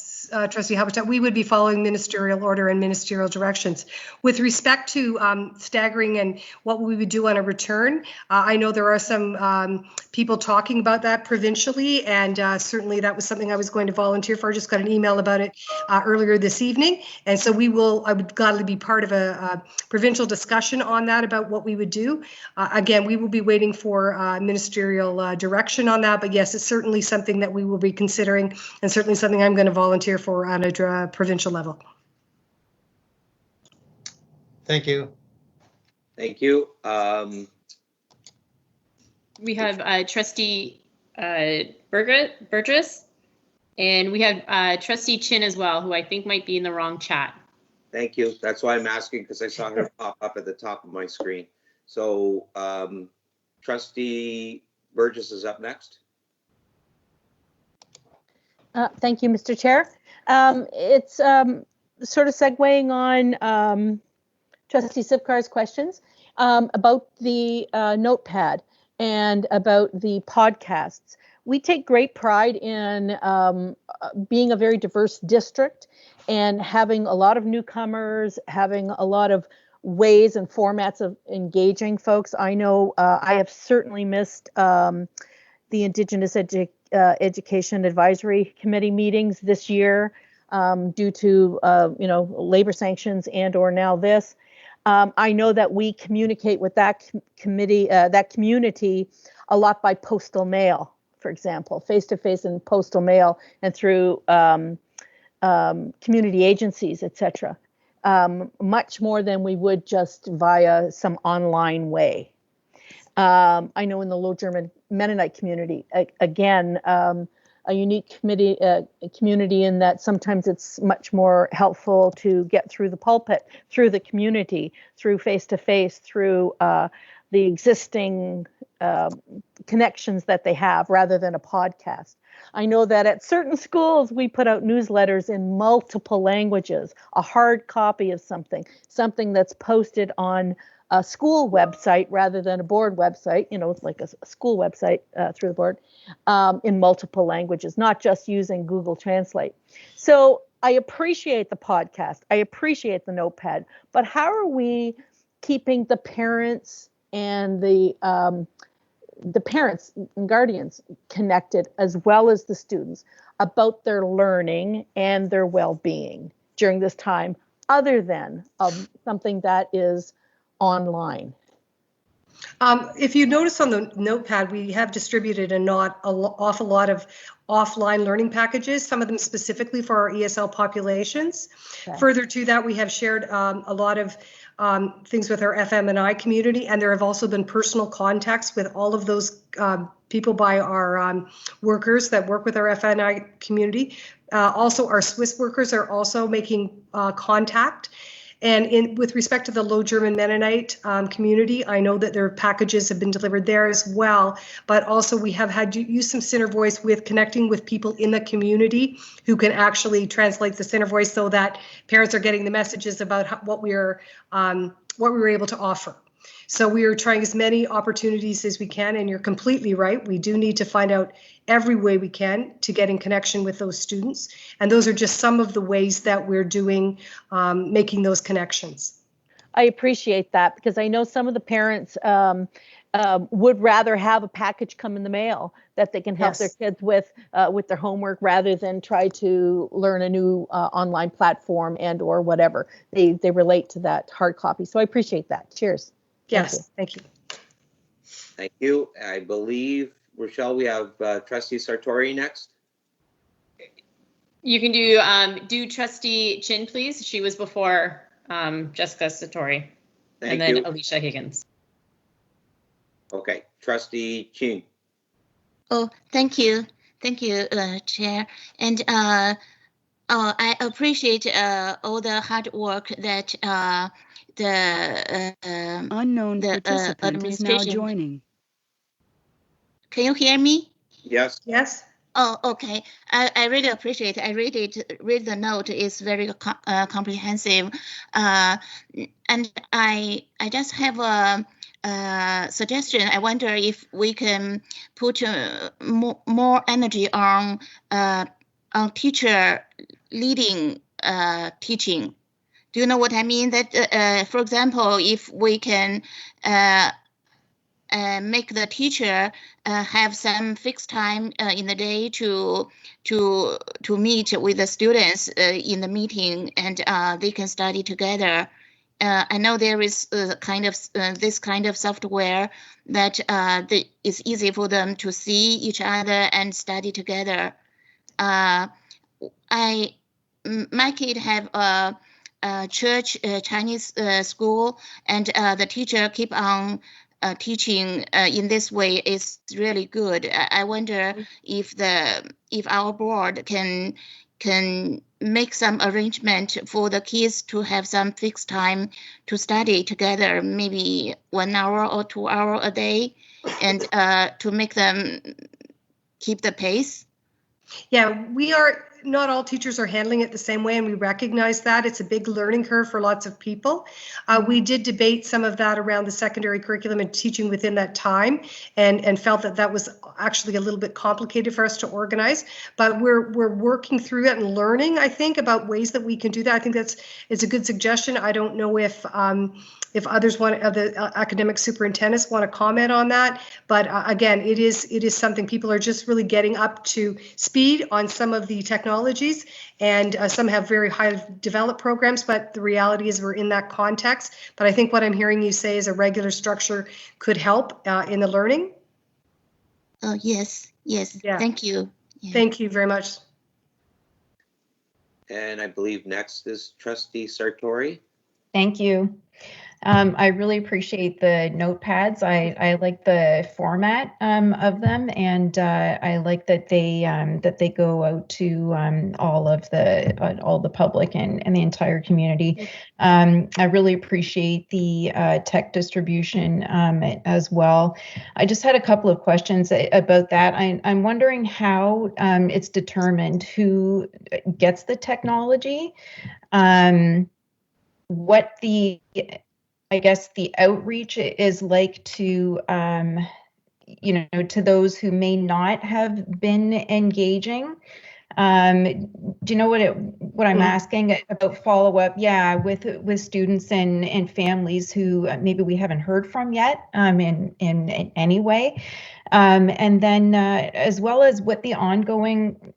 Trustee Habitat, we would be following ministerial order and ministerial directions. With respect to staggering and what we would do on a return, I know there are some people talking about that provincially, and certainly that was something I was going to volunteer for. I just got an email about it earlier this evening, and so I would gladly be part of a provincial discussion on that about what we would do. Again, we will be waiting for ministerial direction on that, but yes, it's certainly something that we will be considering, and certainly something I'm going to volunteer for on a provincial level. Thank you. Thank you. We have Trustee Burgess, and we have Trustee Chin as well, who I think might be in the wrong chat. Thank you. That's why I'm asking, because I saw her pop up at the top of my screen. So Trustee Burgess is up next. Thank you, Mr. Chair. It's sort of segueing on Trustee Sipkar's questions about the notepad and about the podcasts. We take great pride in being a very diverse district and having a lot of newcomers, having a lot of ways and formats of engaging folks. I know I have certainly missed the Indigenous Education Advisory Committee meetings this year due to labor sanctions and/or now this. I know that we communicate with that community a lot by postal mail, for example, face-to-face and postal mail, and through community agencies, etc. Much more than we would just via some online way. I know in the Low German Mennonite community, again, a unique community in that sometimes it's much more helpful to get through the pulpit, through the community, through face-to-face, through the existing connections that they have, rather than a podcast. I know that at certain schools, we put out newsletters in multiple languages, a hard copy of something that's posted on a school website rather than a board website, it's like a school website through the board, in multiple languages, not just using Google Translate. So I appreciate the podcast. I appreciate the notepad, but how are we keeping the parents and the parents and guardians connected, as well as the students, about their learning and their well-being during this time other than something that is online? If you notice on the notepad, we have distributed awful lot of offline learning packages, some of them specifically for our ESL populations. Okay. Further to that, we have shared a lot of things with our FM&I community, and there have also been personal contacts with all of those people by our workers that work with our FM&I community. Also, our Swiss workers are also making contact. And with respect to the Low German Mennonite community, I know that their packages have been delivered there as well, but also we have had to use some Center Voice with connecting with people in the community who can actually translate the Center Voice so that parents are getting the messages about what we were able to offer. So we are trying as many opportunities as we can, and you're completely right. We do need to find out every way we can to get in connection with those students. And those are just some of the ways that we're doing, making those connections. I appreciate that, because I know some of the parents would rather have a package come in the mail that they can help their kids with their homework rather than try to learn a new online platform and or whatever. They relate to that hard copy. So I appreciate that. Cheers. Yes, thank you. Thank you. I believe, Rochelle, we have Trustee Sartori next. You can do Trustee Chin, please. She was before Jessica Satori. Thank and then you. Alicia Higgins. Okay, Trustee Chin. Oh, thank you, Chair. And I appreciate all the hard work that the unknown participant is now administration. joining. Can you hear me? Yes. Yes. Oh, okay. I really appreciate it. Read the note. It's very comprehensive. And I just have a suggestion. I wonder if we can put more energy on teacher leading teaching. Do you know what I mean? That, for example, if we can make the teacher have some fixed time in the day to meet with the students in the meeting, and they can study together. I know there is this kind of software that it's easy for them to see each other and study together. My kid have a church Chinese school, and the teacher keep on teaching in this way is really good. I wonder if our board can make some arrangement for the kids to have some fixed time to study together, maybe 1 hour or 2 hours a day, and to make them keep the pace. Yeah, not all teachers are handling it the same way, and we recognize that. It's a big learning curve for lots of people. We did debate some of that around the secondary curriculum and teaching within that time, and felt that was actually a little bit complicated for us to organize. But we're working through it and learning, I think, about ways that we can do that. I think it's a good suggestion. I don't know if others the academic superintendents want to comment on that. But again, it is something people are just really getting up to speed on some of the technologies, and some have very high developed programs, but the reality is we're in that context. But I think what I'm hearing you say is a regular structure could help in the learning. Oh, yes. Yeah. Thank you. Yeah. Thank you very much. And I believe next is Trustee Sartori. Thank you. I really appreciate the notepads. I like the format of them, and I like that they go out to all the public and the entire community. I really appreciate the tech distribution as well. I just had a couple of questions about that. I'm wondering how it's determined who gets the technology, what the outreach is like to, to those who may not have been engaging. Do you know what I'm asking about follow-up? Yeah, with students and families who maybe we haven't heard from yet in any way. And then as well as what the ongoing,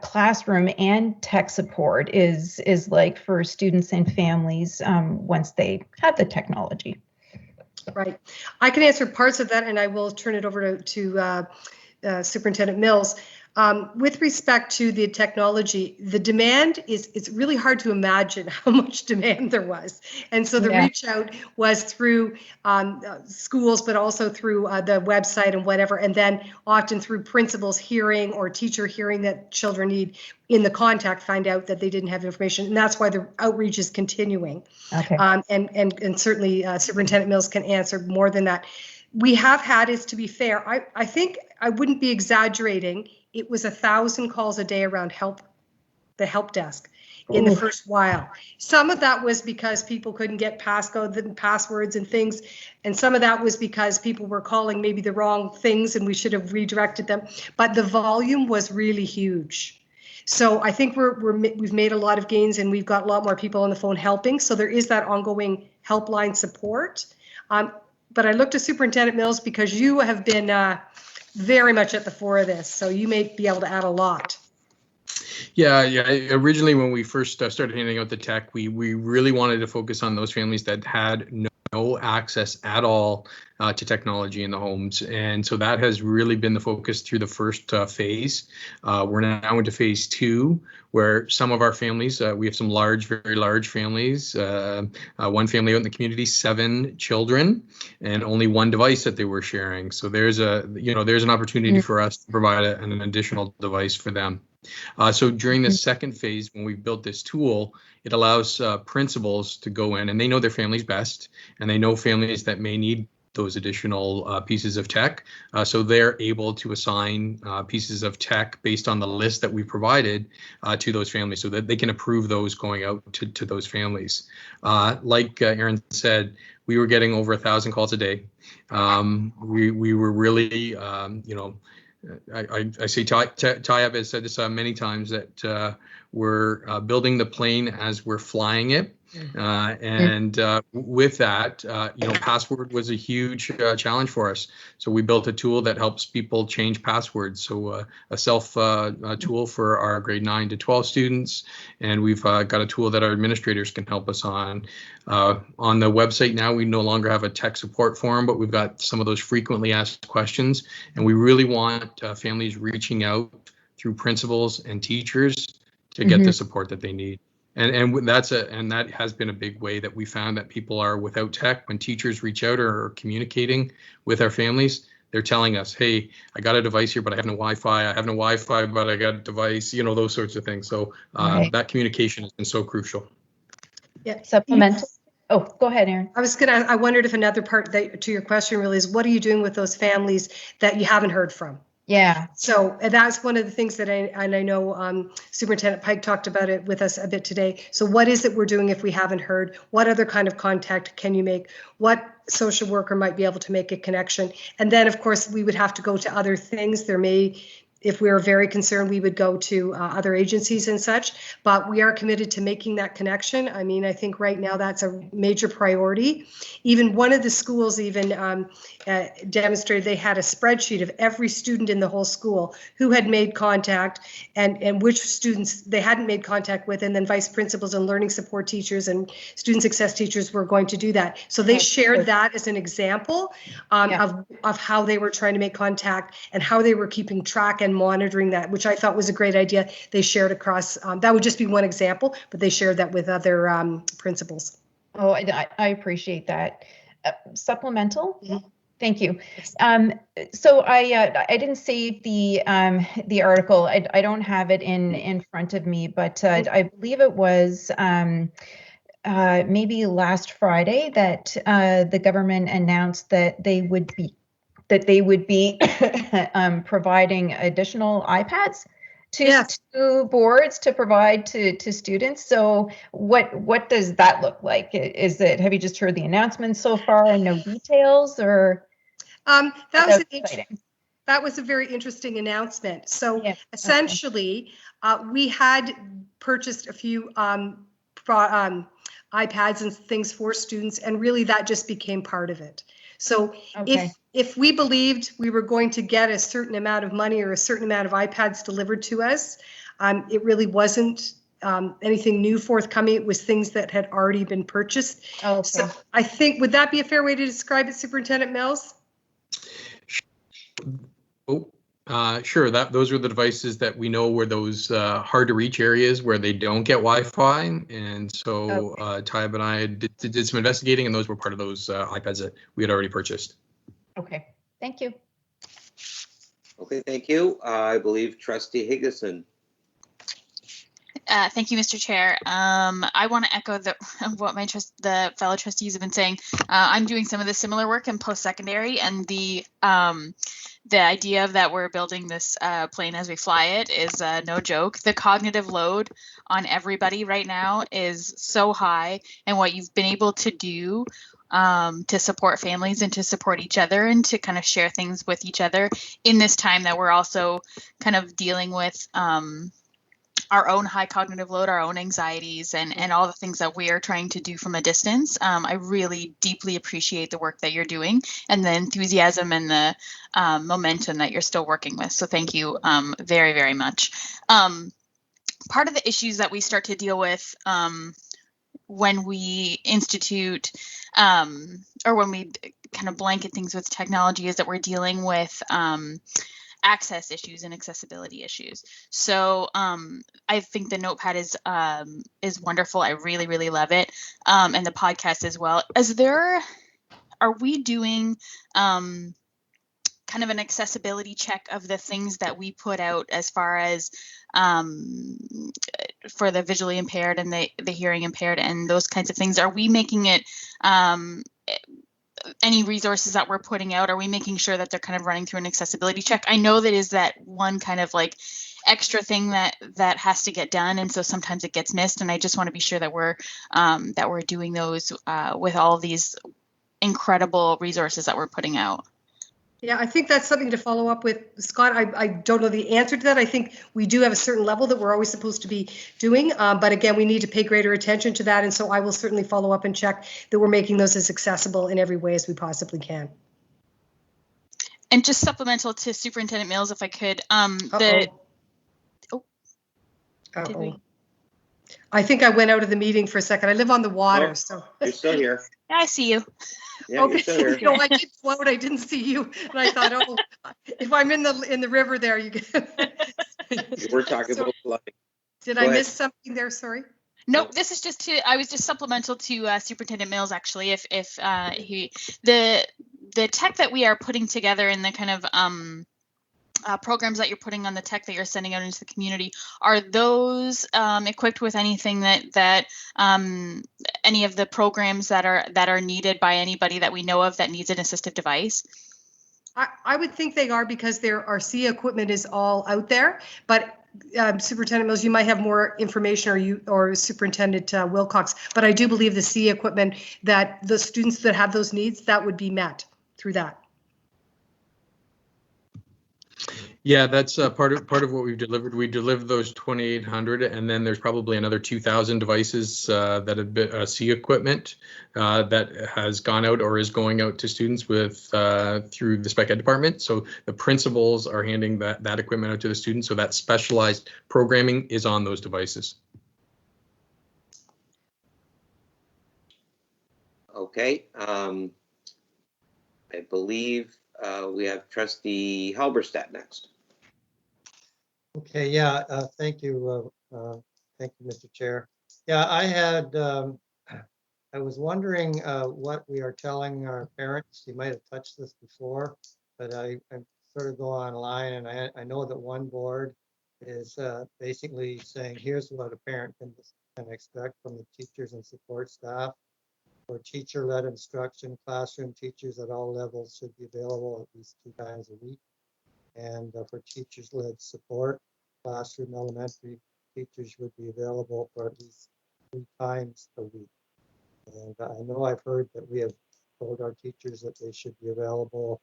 classroom and tech support is like for students and families once they have the technology. Right. I can answer parts of that, and I will turn it over to Superintendent Mills. With respect to the technology, the demand it's really hard to imagine how much demand there was. And so the reach out was through schools, but also through the website and whatever, and then often through principals hearing or teacher hearing that children need in the contact, find out that they didn't have information. And that's why the outreach is continuing. Okay. And certainly Superintendent Mills can answer more than that. We have had, is to be fair, I think I wouldn't be exaggerating. It was 1,000 calls a day around the help desk in the first while. Some of that was because people couldn't get passcodes and passwords and things. And some of that was because people were calling maybe the wrong things and we should have redirected them. But the volume was really huge. So I think we've made a lot of gains and we've got a lot more people on the phone helping. So there is that ongoing helpline support. But I look to Superintendent Mills because you have been very much at the fore of this, so you may be able to add a lot. Yeah. Originally, when we first started handing out the tech, we really wanted to focus on those families that had no access at all to technology in the homes. And so that has really been the focus through the first phase. We're now into phase 2, where some of our families, we have some very large families, one family out in the community, 7 children, and only 1 device that they were sharing. So there's an opportunity for us to provide an additional device for them. So during the second phase, when we built this tool, it allows principals to go in, and they know their families best, and they know families that may need those additional pieces of tech. So they're able to assign pieces of tech based on the list that we provided to those families so that they can approve those going out to those families. Like Erin said, we were getting over 1,000 calls a day. We were really, I say Tayeb has said this many times that we're building the plane as we're flying it. With that, password was a huge challenge for us. So we built a tool that helps people change passwords. So a self tool for our grade 9 to 12 students. And we've got a tool that our administrators can help us on. On the website now, we no longer have a tech support forum, but we've got some of those frequently asked questions. And we really want families reaching out through principals and teachers to get the support that they need. And that has been a big way that we found that people are without tech. When teachers reach out or are communicating with our families, they're telling us, hey, I got a device here, but I have no Wi-Fi. I have no Wi-Fi, but I got a device, those sorts of things. So that communication has been so crucial. Yeah. Supplemental. Oh, go ahead, Erin. I wondered if another part to your question really is, what are you doing with those families that you haven't heard from? Yeah. So that's one of the things that I know Superintendent Pike talked about it with us a bit today. So what is it we're doing if we haven't heard? What other kind of contact can you make? What social worker might be able to make a connection? And then, of course, we would have to go to other things. If we were very concerned, we would go to other agencies and such, but we are committed to making that connection. I mean, I think right now that's a major priority. Even one of the schools demonstrated they had a spreadsheet of every student in the whole school who had made contact and which students they hadn't made contact with, and then vice principals and learning support teachers and student success teachers were going to do that. So they shared that as an example of how they were trying to make contact and how they were keeping track and monitoring that, which I thought was a great idea. They shared across, that would just be one example, but they shared that with other principals. Oh, I appreciate that. Supplemental? Mm-hmm. Thank you. So I didn't save the article. I don't have it in front of me, but I believe it was maybe last Friday that the government announced that they would be providing additional iPads to boards to provide to students. So what does that look like? Have you just heard the announcement so far and no details, or? That was a very interesting announcement. So essentially, we had purchased a few iPads and things for students, and really that just became part of it. So if we believed we were going to get a certain amount of money or a certain amount of iPads delivered to us, it really wasn't anything new forthcoming. It was things that had already been purchased. Oh, okay. So I think, would that be a fair way to describe it, Superintendent Mills? Sure. Those are the devices that we know were those hard to reach areas where they don't get Wi-Fi, and so Tyab and I did some investigating, and those were part of those iPads that we had already purchased. Okay, thank you. Okay, thank you. I believe Trustee Higginson. Thank you, Mr. Chair. I want to echo what the fellow trustees have been saying. I'm doing some of the similar work in post-secondary, and the idea of that we're building this plane as we fly it is no joke. The cognitive load on everybody right now is so high, and what you've been able to do to support families and to support each other and to kind of share things with each other in this time that we're also kind of dealing with our own high cognitive load, our own anxieties, and all the things that we are trying to do from a distance. I really deeply appreciate the work that you're doing and the enthusiasm and the momentum that you're still working with. So thank you very, very much. Part of the issues that we start to deal with when we institute or when we kind of blanket things with technology is that we're dealing with access issues and accessibility issues. So I think the notepad is wonderful. I really, really love it. And the podcast as well. Are we doing kind of an accessibility check of the things that we put out as far as for the visually impaired and the hearing impaired and those kinds of things? Are we making it any resources that we're putting out, are we making sure that they're kind of running through an accessibility check? I know that is that one kind of like extra thing that has to get done, and so sometimes it gets missed, and I just want to be sure that we're doing those with all of these incredible resources that we're putting out. Yeah, I think that's something to follow up with, Scott. I don't know the answer to that. I think we do have a certain level that we're always supposed to be doing. But again, we need to pay greater attention to that. And so I will certainly follow up and check that we're making those as accessible in every way as we possibly can. And just supplemental to Superintendent Mills, if I could, did we? I think I went out of the meeting for a second. I live on the water, so. You're still here. Yeah, I see you. Yeah, you're still here. No, I did float. I didn't see you, and I thought, oh, if I'm in the river there, you get. We're talking about flooding. Did I miss something there? Sorry. No, this is just I was just supplemental to Superintendent Mills actually. If the tech that we are putting together in the kind of programs that you're putting on the tech that you're sending out into the community, are those equipped with anything that any of the programs that are needed by anybody that we know of that needs an assistive device? I would think they are, because their RC equipment is all out there, but Superintendent Mills, you might have more information, or Superintendent Wilcox, but I do believe the C equipment, that the students that have those needs, that would be met through that. Yeah, that's part of what we've delivered. We delivered those 2,800, and then there's probably another 2,000 devices that have been C equipment that has gone out or is going out to students with through the Spec Ed department. So the principals are handing that equipment out to the students. So that specialized programming is on those devices. Okay. I believe we have Trustee Halberstadt next. Okay, yeah, thank you. Thank you, Mr. Chair. Yeah, I was wondering what we are telling our parents. You might have touched this before, but I sort of go online, and I know that one board is basically saying, here's what a parent can expect from the teachers and support staff. For teacher-led instruction, classroom teachers at all levels should be available at least 2 times a week. And for teachers-led support, classroom elementary teachers would be available for at least 3 times a week. And I know I've heard that we have told our teachers that they should be available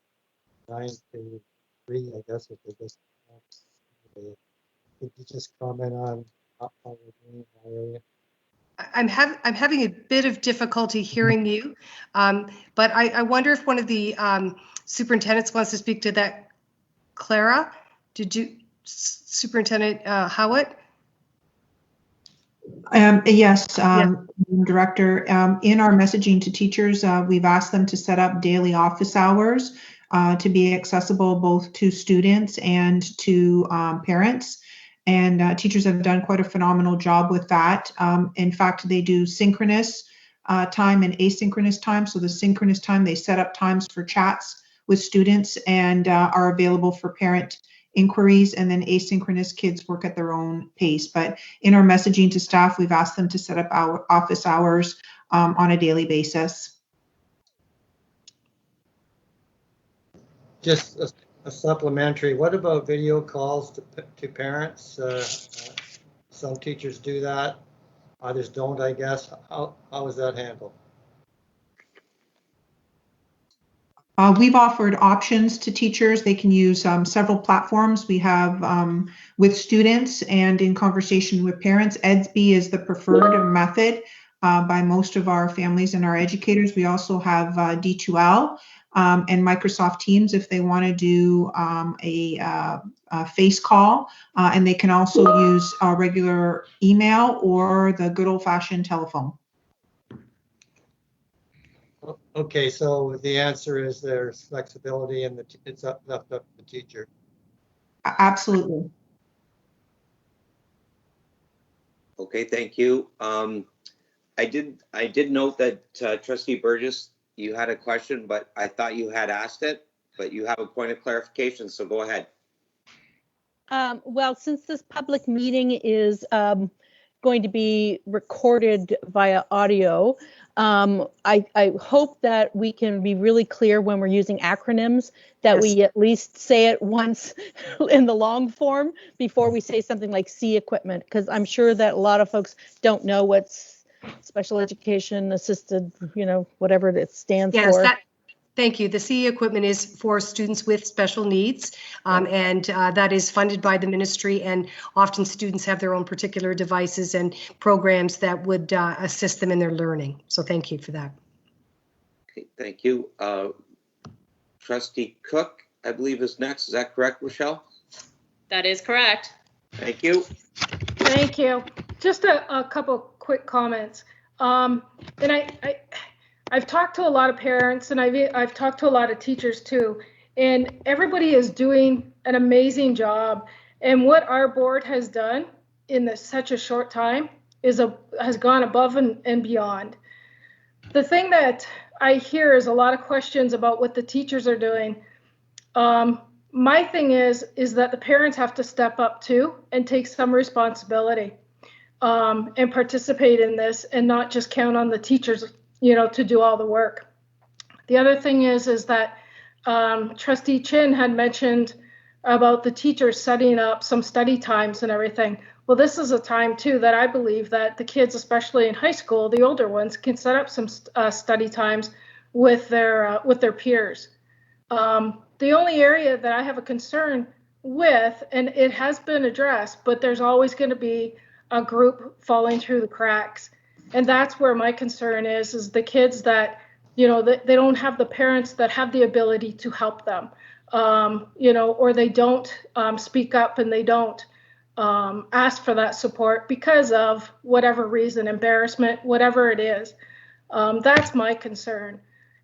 9 to 3, I guess, if they just. Could you just comment on how we're doing in that area? I'm having a bit of difficulty hearing you, but I wonder if one of the superintendent wants to speak to that. Clara, did you, Superintendent Howitt? Yes, Director. In our messaging to teachers, we've asked them to set up daily office hours to be accessible both to students and to parents. And teachers have done quite a phenomenal job with that. In fact, they do synchronous time and asynchronous time. So the synchronous time, they set up times for chats with students and are available for parent inquiries, and then asynchronous kids work at their own pace. But in our messaging to staff, we've asked them to set up our office hours on a daily basis. Just a supplementary, what about video calls to parents? Some teachers do that, others don't, I guess. How is that handled? We've offered options to teachers. They can use several platforms. We have with students and in conversation with parents. EDSB is the preferred method by most of our families and our educators. We also have D2L and Microsoft Teams if they want to do a face call. And they can also use a regular email or the good old-fashioned telephone. Okay, so the answer is there's flexibility and it's left up to the teacher. Absolutely. Okay, thank you. I did note that Trustee Burgess, you had a question, but I thought you had asked it, but you have a point of clarification, so go ahead. Well, since this public meeting is going to be recorded via audio, I hope that we can be really clear when we're using acronyms, that we at least say it once in the long form before we say something like C equipment, because I'm sure that a lot of folks don't know what's special education assisted, whatever it stands for. Thank you. The CE equipment is for students with special needs, and that is funded by the ministry, and often students have their own particular devices and programs that would assist them in their learning. So thank you for that. Okay, thank you. Trustee Cook, I believe, is next. Is that correct, Rochelle? That is correct. Thank you. Thank you. Just a couple quick comments. And I've talked to a lot of parents, and I've talked to a lot of teachers too, and everybody is doing an amazing job. And what our board has done in such a short time has gone above and beyond. The thing that I hear is a lot of questions about what the teachers are doing. My thing is that the parents have to step up too and take some responsibility and participate in this, and not just count on the teachers to do all the work. The other thing is that Trustee Chin had mentioned about the teachers setting up some study times and everything. Well, this is a time too that I believe that the kids, especially in high school, the older ones, can set up some study times with their peers. The only area that I have a concern with, and it has been addressed, but there's always going to be a group falling through the cracks. And that's where my concern is the kids that, they don't have the parents that have the ability to help them, or they don't speak up, and they don't ask for that support because of whatever reason, embarrassment, whatever it is. That's my concern,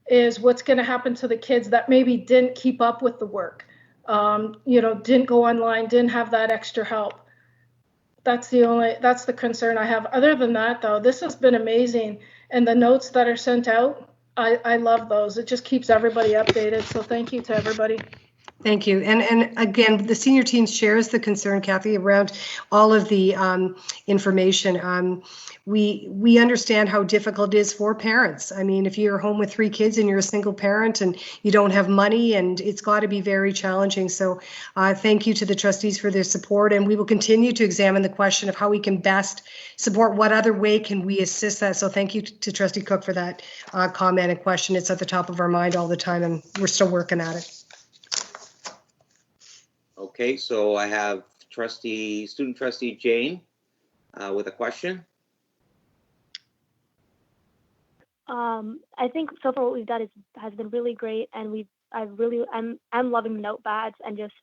is what's going to happen to the kids that maybe didn't keep up with the work, didn't go online, didn't have that extra help. That's the concern I have. Other than that, though, this has been amazing. And the notes that are sent out, I love those. It just keeps everybody updated. So thank you to everybody. Thank you. And again, the senior team shares the concern, Kathy, around all of the information. We understand how difficult it is for parents. I mean, if you're home with 3 kids and you're a single parent and you don't have money, and it's got to be very challenging. So thank you to the trustees for their support, and we will continue to examine the question of how we can best support. What other way can we assist that? So thank you to Trustee Cook for that comment and question. It's at the top of our mind all the time, and we're still working at it. Okay, so I have Student Trustee Jane with a question. I think so far what we've done has been really great, and we've I'm loving the notepads and just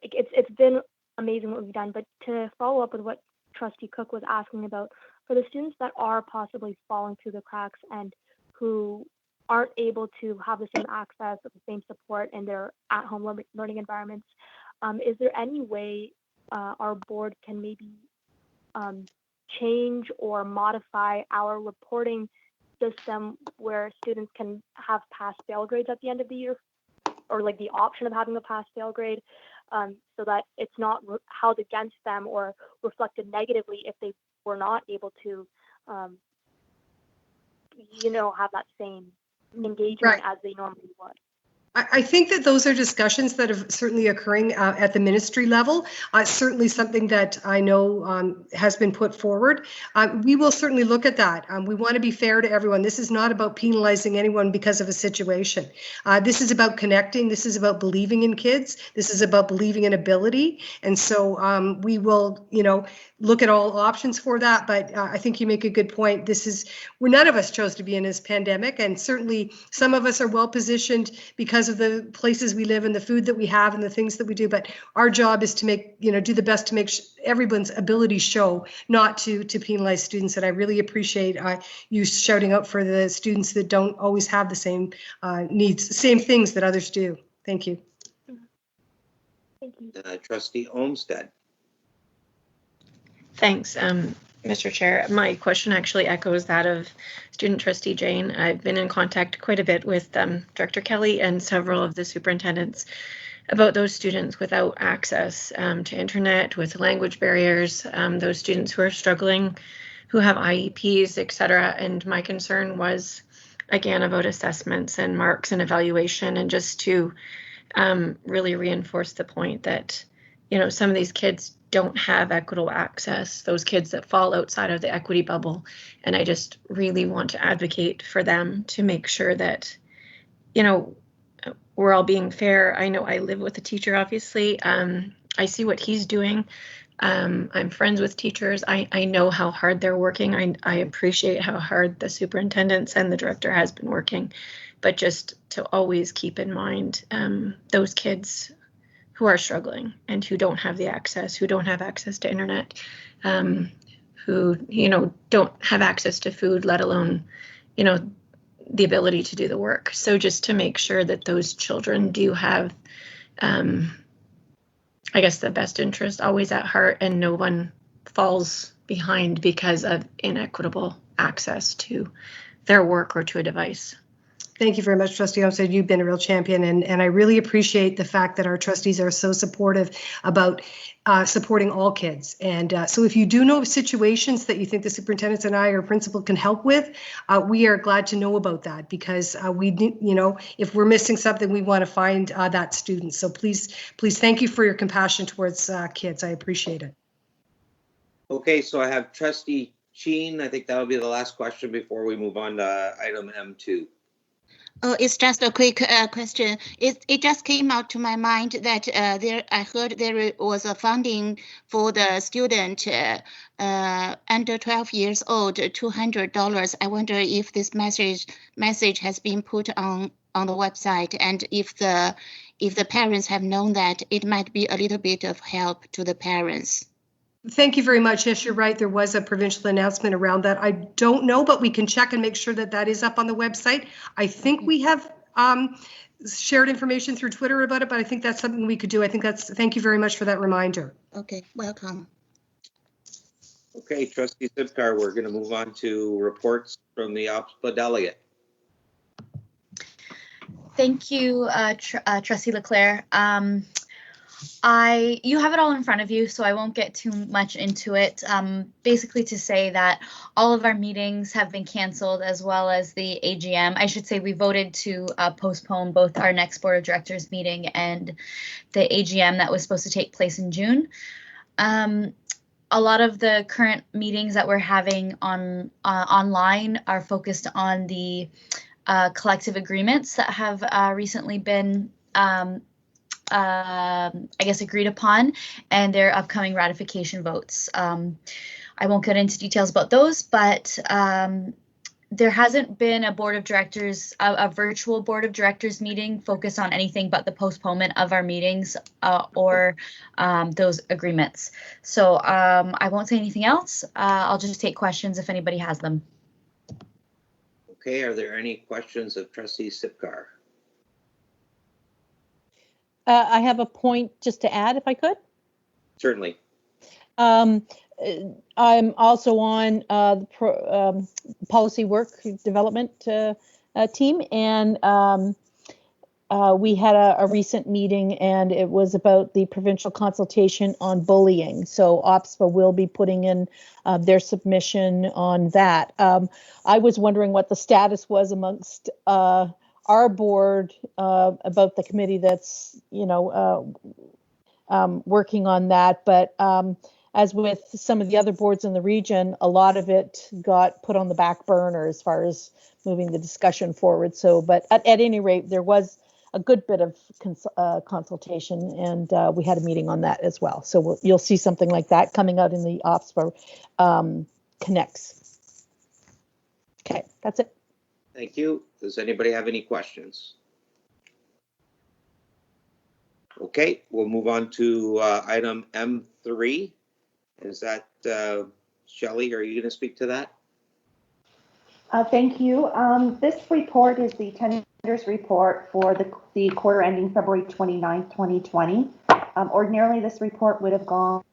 it's been amazing what we've done. But to follow up with what Trustee Cook was asking about, for the students that are possibly falling through the cracks and who aren't able to have the same access or the same support in their at-home learning environments, is there any way our board can maybe change or modify our reporting system where students can have pass-fail grades at the end of the year, or like the option of having a pass-fail grade, so that it's not held against them or reflected negatively if they were not able to, have that same engagement as they normally would. I think that those are discussions that are certainly occurring at the ministry level. Certainly something that I know has been put forward. We will certainly look at that. We want to be fair to everyone. This is not about penalizing anyone because of a situation. This is about connecting. This is about believing in kids. This is about believing in ability. And so we will, look at all options for that. But I think you make a good point. None of us chose to be in this pandemic. And certainly some of us are well positioned because of the places we live and the food that we have and the things that we do. But our job is to do the best to make everyone's ability show, not to penalize students. And I really appreciate you shouting out for the students that don't always have the same needs, same things that others do. Thank you. Thank you. Trustee Olmsted. Thanks, Mr. Chair. My question actually echoes that of student trustee Jane. I've been in contact quite a bit with Director Kelly and several of the superintendents about those students without access to internet, with language barriers, those students who are struggling, who have IEPs, etc. And my concern was, again, about assessments and marks and evaluation, and just to really reinforce the point that, some of these kids don't have equitable access, those kids that fall outside of the equity bubble. And I just really want to advocate for them to make sure that, we're all being fair. I know I live with a teacher, obviously. I see what he's doing. I'm friends with teachers. I know how hard they're working. I appreciate how hard the superintendents and the director has been working, but just to always keep in mind those kids who are struggling and who don't have the access, who don't have access to internet, who, don't have access to food, let alone, the ability to do the work. So just to make sure that those children do have, the best interest always at heart, and no one falls behind because of inequitable access to their work or to a device. Thank you very much, Trustee Olmsted. You've been a real champion, and I really appreciate the fact that our trustees are so supportive about supporting all kids. And so if you do know of situations that you think the superintendents and I or principal can help with, we are glad to know about that, because if we're missing something, we want to find that student. So please thank you for your compassion towards kids. I appreciate it. Okay, so I have Trustee Sheen. I think that'll be the last question before we move on to item M2. Oh, it's just a quick question. It just came out to my mind that I heard there was a funding for the student under 12 years old, $200. I wonder if this message has been put on the website, and if the parents have known that, it might be a little bit of help to the parents. Thank you very much. Yes, you're right. There was a provincial announcement around that. I don't know, but we can check and make sure that that is up on the website. I think we have shared information through Twitter about it, but I think that's something we could do. Thank you very much for that reminder. Okay, welcome. Okay, Trustee Zipkar, we're going to move on to reports from the OPSPA delegate. Thank you, Trustee Leclerc. You have it all in front of you, so I won't get too much into it. Basically to say that all of our meetings have been canceled, as well as the AGM. I should say we voted to postpone both our next Board of Directors meeting and the AGM that was supposed to take place in June. A lot of the current meetings that we're having online are focused on the collective agreements that have recently been agreed upon, and their upcoming ratification votes. I won't get into details about those, but there hasn't been a board of directors, a virtual board of directors meeting focused on anything but the postponement of our meetings or those agreements. So I won't say anything else. I'll just take questions if anybody has them. Okay, are there any questions of Trustee Sipkar? I have a point just to add, if I could. Certainly. I'm also on the policy work development team, and we had a recent meeting, and it was about the provincial consultation on bullying. So OPSPA will be putting in their submission on that. I was wondering what the status was amongst our board about the committee that's, working on that, but as with some of the other boards in the region, a lot of it got put on the back burner as far as moving the discussion forward. So, but at any rate, there was a good bit of consultation, and we had a meeting on that as well. So you'll see something like that coming out in the OPSPA Connects. Okay, that's it. Thank you. Does anybody have any questions? Okay, we'll move on to item M3. Is that Shelley? Are you going to speak to that? Thank you. This report is the tenders report for the quarter ending February 29th, 2020. Ordinarily, this report would have gone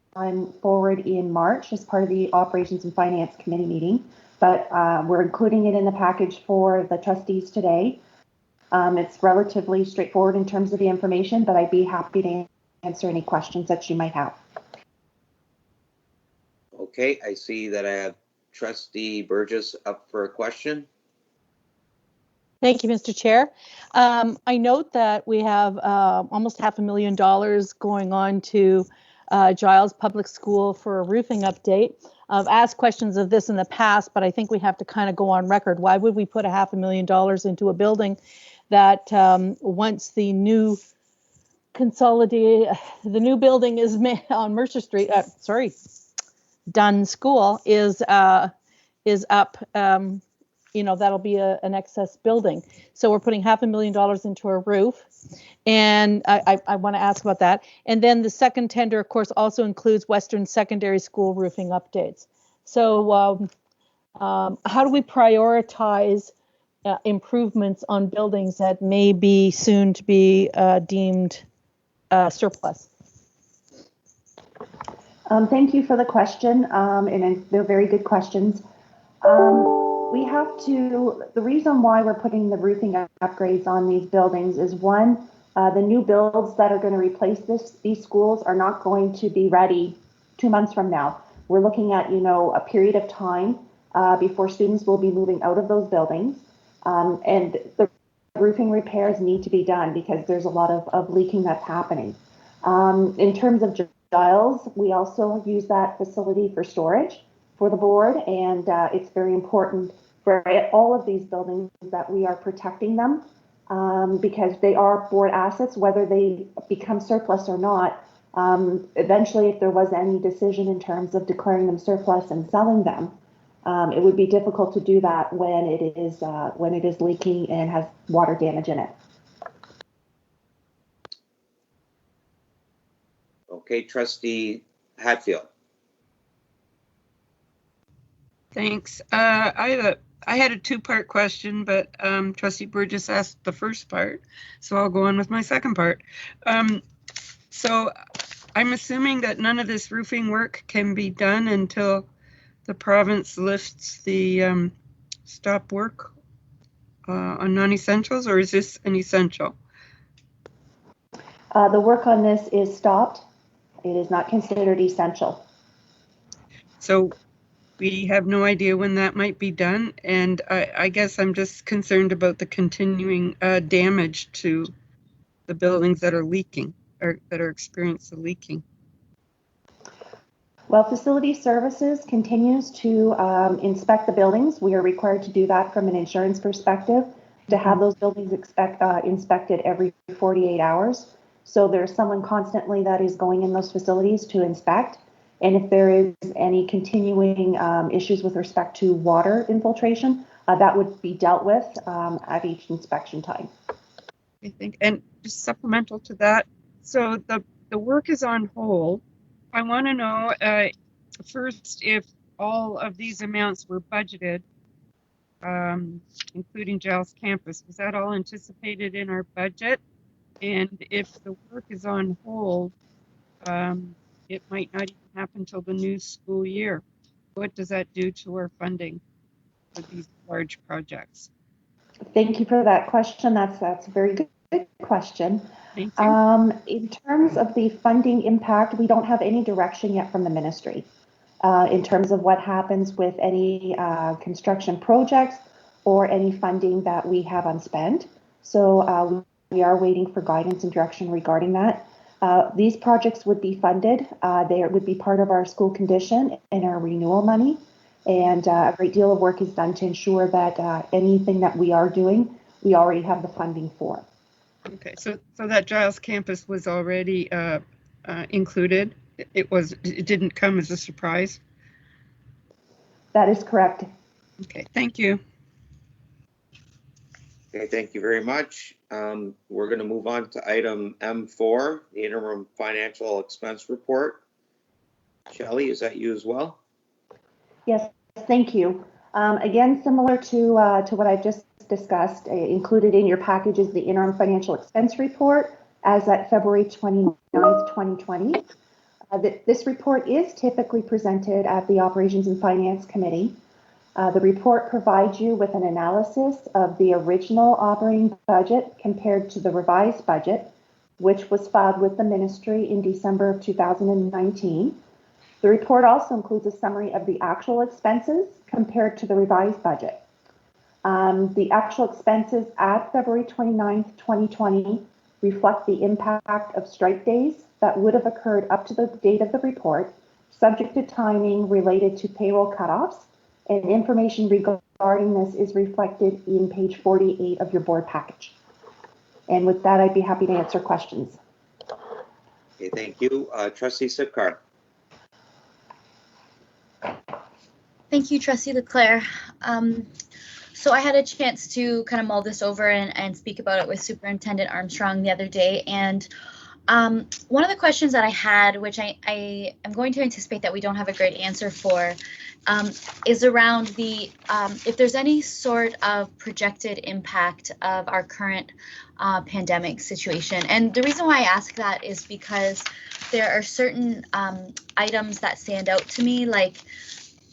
forward in March as part of the Operations and Finance Committee meeting, but we're including it in the package for the trustees today. It's relatively straightforward in terms of the information, but I'd be happy to answer any questions that you might have. Okay, I see that I have Trustee Burgess up for a question. Thank you, Mr. Chair. I note that we have almost $500,000 going on to Giles Public School for a roofing update. I've asked questions of this in the past, but I think we have to kind of go on record. Why would we put $500,000 into a building that once the new building is on Mercer Street, Dunn School is up, that'll be an excess building. So we're putting $500,000 into a roof, and I want to ask about that. And then the second tender, of course, also includes Western Secondary School roofing updates. So how do we prioritize improvements on buildings that may be soon to be deemed surplus? Thank you for the question, and they're very good questions. The reason why we're putting the roofing upgrades on these buildings is one, the new builds that are going to replace these schools are not going to be ready 2 months from now. We're looking at, a period of time before students will be moving out of those buildings, and the roofing repairs need to be done because there's a lot of leaking that's happening. In terms of Giles, we also use that facility for storage for the board, and it's very important for all of these buildings that we are protecting them because they are board assets, whether they become surplus or not. Eventually, if there was any decision in terms of declaring them surplus and selling them, it would be difficult to do that when it is leaking and has water damage in it. Okay, Trustee Hatfield. Thanks. I had a two-part question, but Trustee Burgess asked the first part, so I'll go on with my second part. So I'm assuming that none of this roofing work can be done until the province lifts the stop work on non-essentials, or is this an essential? The work on this is stopped. It is not considered essential. So we have no idea when that might be done, and I guess I'm just concerned about the continuing damage to the buildings that are leaking or that are experiencing leaking. Well, Facility Services continues to inspect the buildings. We are required to do that from an insurance perspective, to have those buildings inspected every 48 hours. So there's someone constantly that is going in those facilities to inspect. And if there is any continuing issues with respect to water infiltration, that would be dealt with at each inspection time. I think, and just supplemental to that, so the work is on hold. I want to know first if all of these amounts were budgeted, including Giles Campus. Was that all anticipated in our budget? And if the work is on hold, it might not even happen until the new school year. What does that do to our funding for these large projects? Thank you for that question. That's a very good question. Thank you. In terms of the funding impact, we don't have any direction yet from the ministry in terms of what happens with any construction projects or any funding that we have unspent. So we are waiting for guidance and direction regarding that. These projects would be funded. They would be part of our school condition and our renewal money. And a great deal of work is done to ensure that anything that we are doing, we already have the funding for. Okay, so that Giles Campus was already included. It didn't come as a surprise. That is correct. Okay, thank you. Okay, thank you very much. We're going to move on to item M4, the interim financial expense report. Shelley, is that you as well? Yes, thank you. Again, similar to what I've just discussed, included in your package is the interim financial expense report as at February 29th, 2020. This report is typically presented at the Operations and Finance Committee. The report provides you with an analysis of the original operating budget compared to the revised budget, which was filed with the ministry in December of 2019. The report also includes a summary of the actual expenses compared to the revised budget. The actual expenses at February 29th, 2020 reflect the impact of strike days that would have occurred up to the date of the report, subject to timing related to payroll cutoffs, and information regarding this is reflected in page 48 of your board package. And with that, I'd be happy to answer questions. Okay, thank you. Trustee Sipcar. Thank you, Trustee Leclerc. So I had a chance to kind of mull this over and speak about it with Superintendent Armstrong the other day. And one of the questions that I had, which I am going to anticipate that we don't have a great answer for, is around the if there's any sort of projected impact of our current pandemic situation. And the reason why I ask that is because there are certain items that stand out to me, like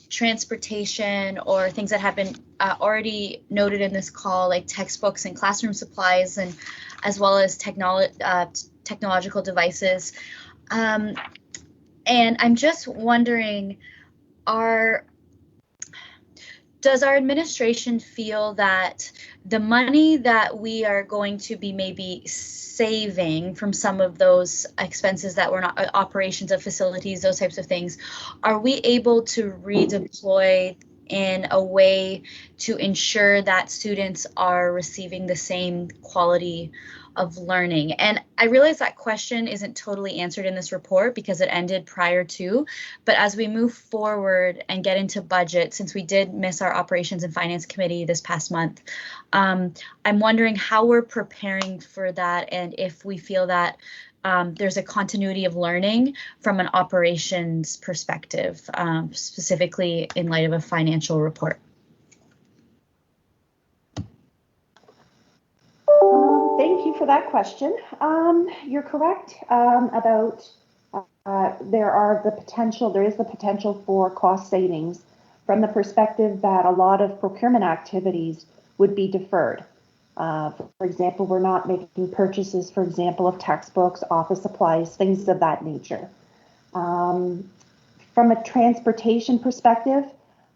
transportation or things that have been already noted in this call, like textbooks and classroom supplies, and as well as technological devices. And I'm just wondering, does our administration feel that the money that we are going to be maybe saving from some of those expenses that were not operations of facilities, those types of things, are we able to redeploy in a way to ensure that students are receiving the same quality of learning? And I realize that question isn't totally answered in this report because it ended prior to, but as we move forward and get into budget, since we did miss our Operations and Finance Committee this past month, I'm wondering how we're preparing for that and if we feel that there's a continuity of learning from an operations perspective, specifically in light of a financial report. Thank you for that question. You're correct about there is the potential for cost savings from the perspective that a lot of procurement activities would be deferred. For example, we're not making purchases, for example, of textbooks, office supplies, things of that nature. From a transportation perspective,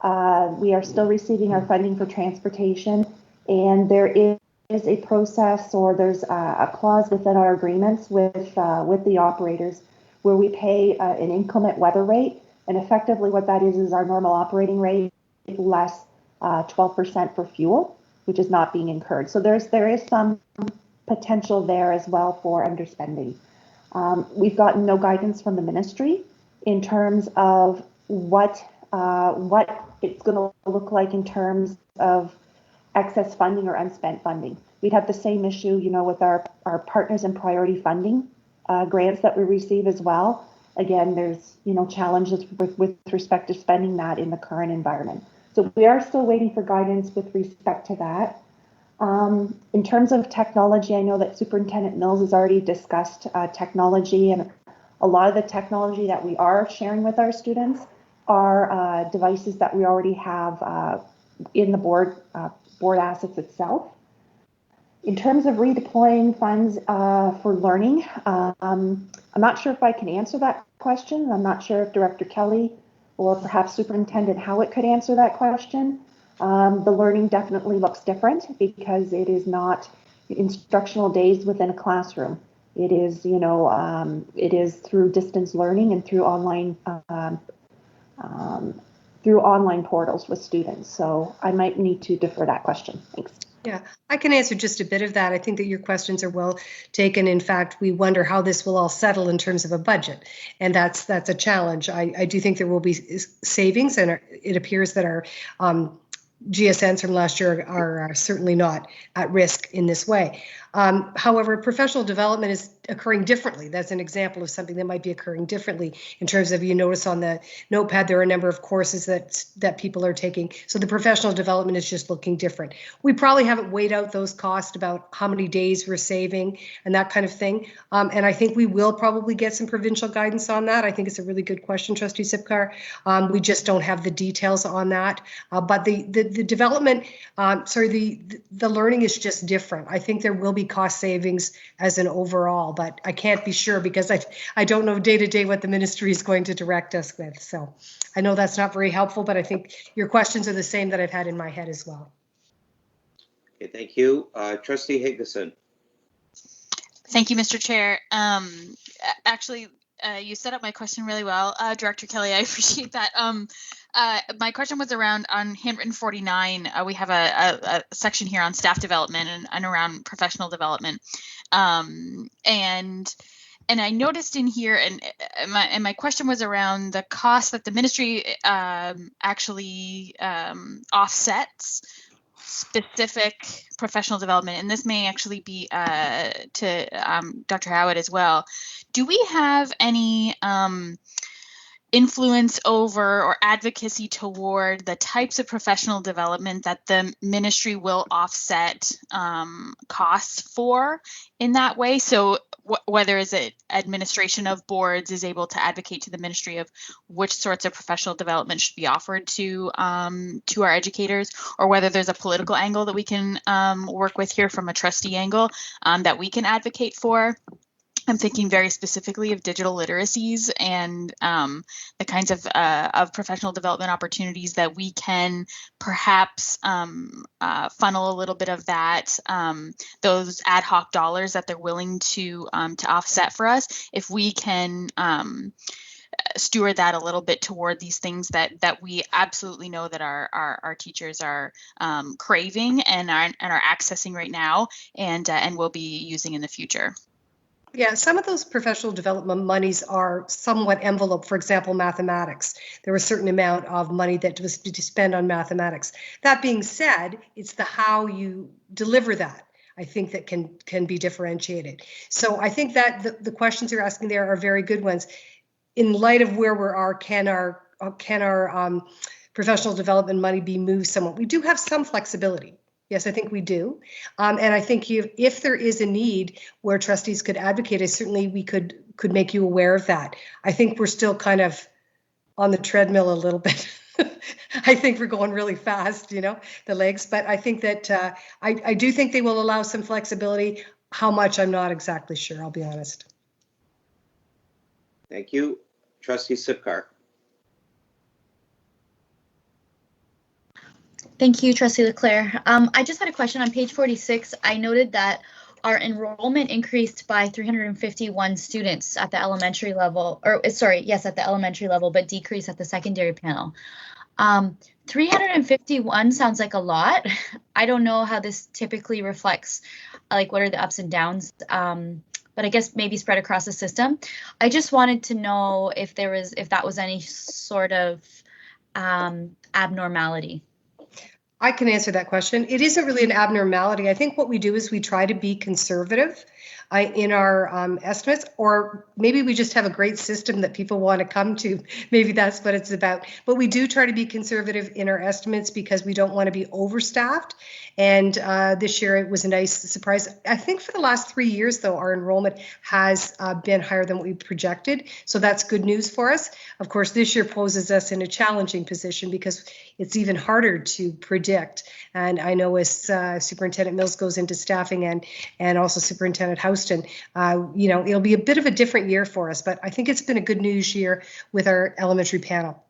we are still receiving our funding for transportation, and there is a process, or there's a clause within our agreements with the operators where we pay an inclement weather rate, and effectively what that is our normal operating rate less 12% for fuel, which is not being incurred. So there is some potential there as well for underspending. We've gotten no guidance from the ministry in terms of what it's going to look like in terms of excess funding or unspent funding. We'd have the same issue, with our partners in priority funding grants that we receive as well. Again, there's, challenges with respect to spending that in the current environment. So we are still waiting for guidance with respect to that. In terms of technology, I know that Superintendent Mills has already discussed technology, and a lot of the technology that we are sharing with our students are devices that we already have in the board assets itself. In terms of redeploying funds for learning, I'm not sure if I can answer that question. I'm not sure if Director Kelly or perhaps Superintendent Howitt could answer that question. The learning definitely looks different because it is not instructional days within a classroom. It is, it is through distance learning and through online portals with students. So I might need to defer that question. Thanks. Yeah, I can answer just a bit of that. I think that your questions are well taken. In fact, we wonder how this will all settle in terms of a budget, and that's a challenge. I do think there will be savings, and it appears that our GSNs from last year are certainly not at risk in this way. However, professional development is occurring differently. That's an example of something that might be occurring differently in terms of, you notice on the notepad, there are a number of courses that people are taking. So the professional development is just looking different. We probably haven't weighed out those costs about how many days we're saving and that kind of thing. And I think we will probably get some provincial guidance on that. I think it's a really good question, Trustee Sipkar. We just don't have the details on that. But the development, the learning is just different. I think there will be cost savings as an overall, but I can't be sure because I don't know day to day what the ministry is going to direct us with. So I know that's not very helpful, but I think your questions are the same that I've had in my head as well. Okay, thank you. Trustee Higginson. Thank you, Mr. Chair. Actually, you set up my question really well, Director Kelly. I appreciate that. My question was around on handwritten 49. We have a section here on staff development and around professional development. And I noticed in here, and my question was around the cost that the ministry actually offsets specific professional development, and this may actually be to Dr. Howitt as well. Do we have any influence over or advocacy toward the types of professional development that the ministry will offset costs for in that way? So whether is it administration of boards is able to advocate to the ministry of which sorts of professional development should be offered to our educators, or whether there's a political angle that we can work with here from a trustee angle that we can advocate for. I'm thinking very specifically of digital literacies and the kinds of professional development opportunities that we can perhaps funnel a little bit of that, those ad hoc dollars that they're willing to offset for us, if we can steward that a little bit toward these things that we absolutely know that our teachers are craving and are accessing right now and will be using in the future. Yeah, some of those professional development monies are somewhat enveloped. For example, mathematics. There was a certain amount of money that was to spend on mathematics. That being said, it's the how you deliver that, I think, that can be differentiated. So I think that the questions you're asking there are very good ones. In light of where we are, can our professional development money be moved somewhat? We do have some flexibility. Yes, I think we do. And I think if there is a need where trustees could advocate, certainly we could make you aware of that. I think we're still kind of on the treadmill a little bit. I think we're going really fast, the legs. But I think that I do think they will allow some flexibility. How much, I'm not exactly sure, I'll be honest. Thank you. Trustee Sipkar. Thank you, Trustee Leclerc. I just had a question on page 46. I noted that our enrollment increased by 351 students at the elementary level, at the elementary level, but decreased at the secondary panel. 351 sounds like a lot. I don't know how this typically reflects, like what are the ups and downs, but I guess maybe spread across the system. I just wanted to know if that was any sort of abnormality. I can answer that question. It isn't really an abnormality. I think what we do is we try to be conservative in our estimates, or maybe we just have a great system that people want to come to. Maybe that's what it's about. But we do try to be conservative in our estimates because we don't want to be overstaffed. And this year it was a nice surprise. I think for the last 3 years, though, our enrollment has been higher than what we projected. So that's good news for us. Of course, this year poses us in a challenging position because it's even harder to predict. And I know as Superintendent Mills goes into staffing and also Superintendent Houston, it'll be a bit of a different year for us, but I think it's been a good news year with our elementary panel.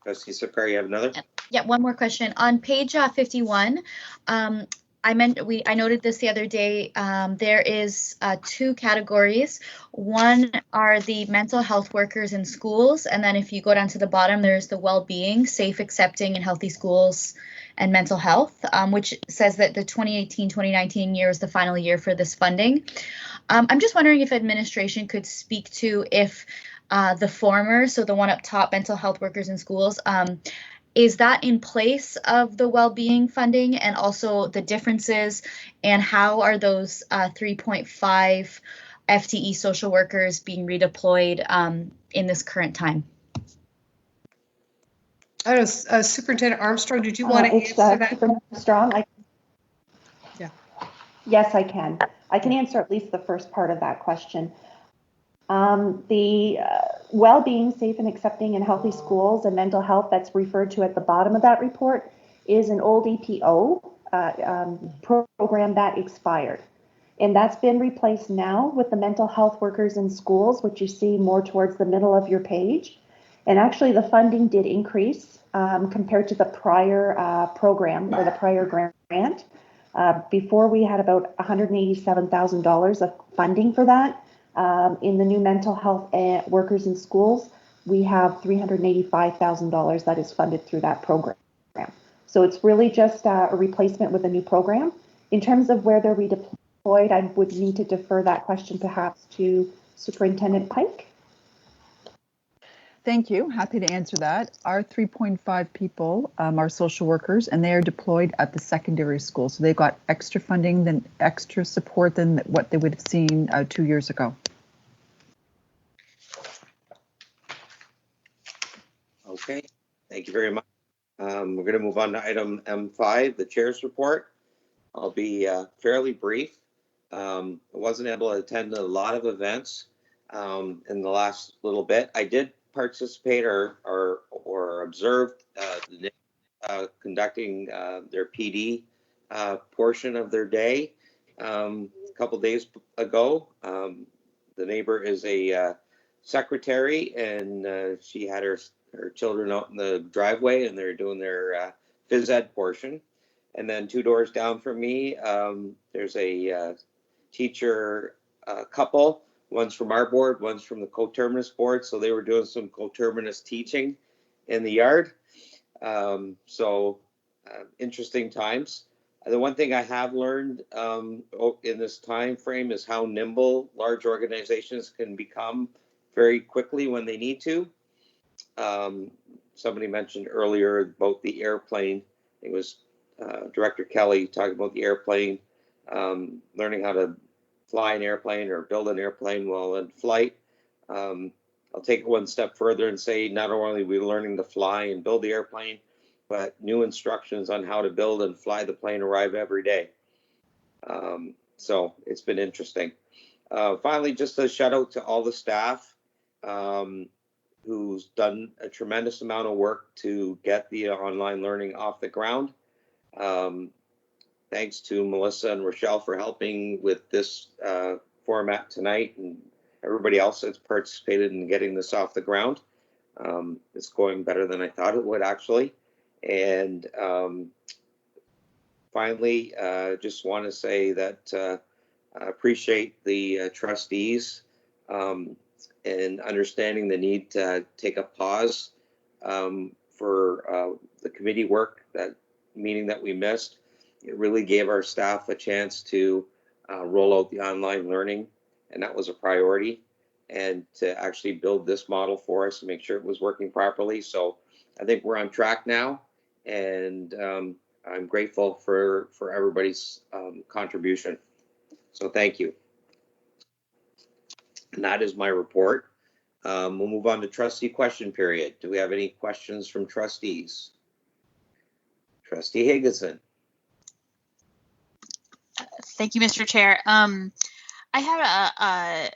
Trustee Sipcar, you have another? Yeah, one more question. On page 51, I noted this the other day. There is 2 categories. One are the mental health workers in schools, and then if you go down to the bottom, there's the well-being, safe, accepting, and healthy schools and mental health, which says that the 2018-2019 year is the final year for this funding. I'm just wondering if administration could speak to if the former, so the one up top, mental health workers in schools, is that in place of the well-being funding, and also the differences, and how are those 3.5 FTE social workers being redeployed in this current time? I don't know, Superintendent Armstrong, did you want to answer that? Superintendent Armstrong, Yeah. Yes, I can. I can answer at least the first part of that question. The well-being, safe and accepting and healthy schools and mental health that's referred to at the bottom of that report is an old EPO program that expired. And that's been replaced now with the mental health workers in schools, which you see more towards the middle of your page. And actually the funding did increase compared to the prior program or the prior grant. Before we had about $187,000 of funding for that. In the new mental health workers in schools, we have $385,000 that is funded through that program. So it's really just a replacement with a new program. In terms of where they're redeployed, I would need to defer that question perhaps to Superintendent Pike. Thank you. Happy to answer that. Our 3.5 people are social workers, and they are deployed at the secondary school. So they've got extra funding, extra support than what they would have seen 2 years ago. Okay, thank you very much. We're going to move on to item M5, the chair's report. I'll be fairly brief. I wasn't able to attend a lot of events in the last little bit. I did participate or observed the conducting their PD portion of their day a couple days ago. The neighbor is a secretary, and she had her children out in the driveway, and they're doing their phys ed portion. And then 2 doors down from me, there's a teacher couple. One's from our board, one's from the coterminous board. So they were doing some coterminous teaching in the yard. Interesting times. The one thing I have learned in this time frame is how nimble large organizations can become very quickly when they need to. Somebody mentioned earlier about the airplane. It was Director Kelly talking about the airplane, learning how to fly an airplane or build an airplane while in flight. I'll take it one step further and say not only are we learning to fly and build the airplane, but new instructions on how to build and fly the plane arrive every day. So it's been interesting. Finally, just a shout out to all the staff who's done a tremendous amount of work to get the online learning off the ground. Thanks to Melissa and Rochelle for helping with this format tonight, and everybody else that's participated in getting this off the ground. It's going better than I thought it would, actually. And finally, just want to say that I appreciate the trustees and understanding the need to take a pause for the committee work, that meeting that we missed. It really gave our staff a chance to roll out the online learning, and that was a priority, and to actually build this model for us and make sure it was working properly. So I think we're on track now, and I'm grateful for everybody's contribution. So thank you. And that is my report. We'll move on to trustee question period. Do we have any questions from trustees? Trustee Higginson. Thank you, Mr. Chair. I have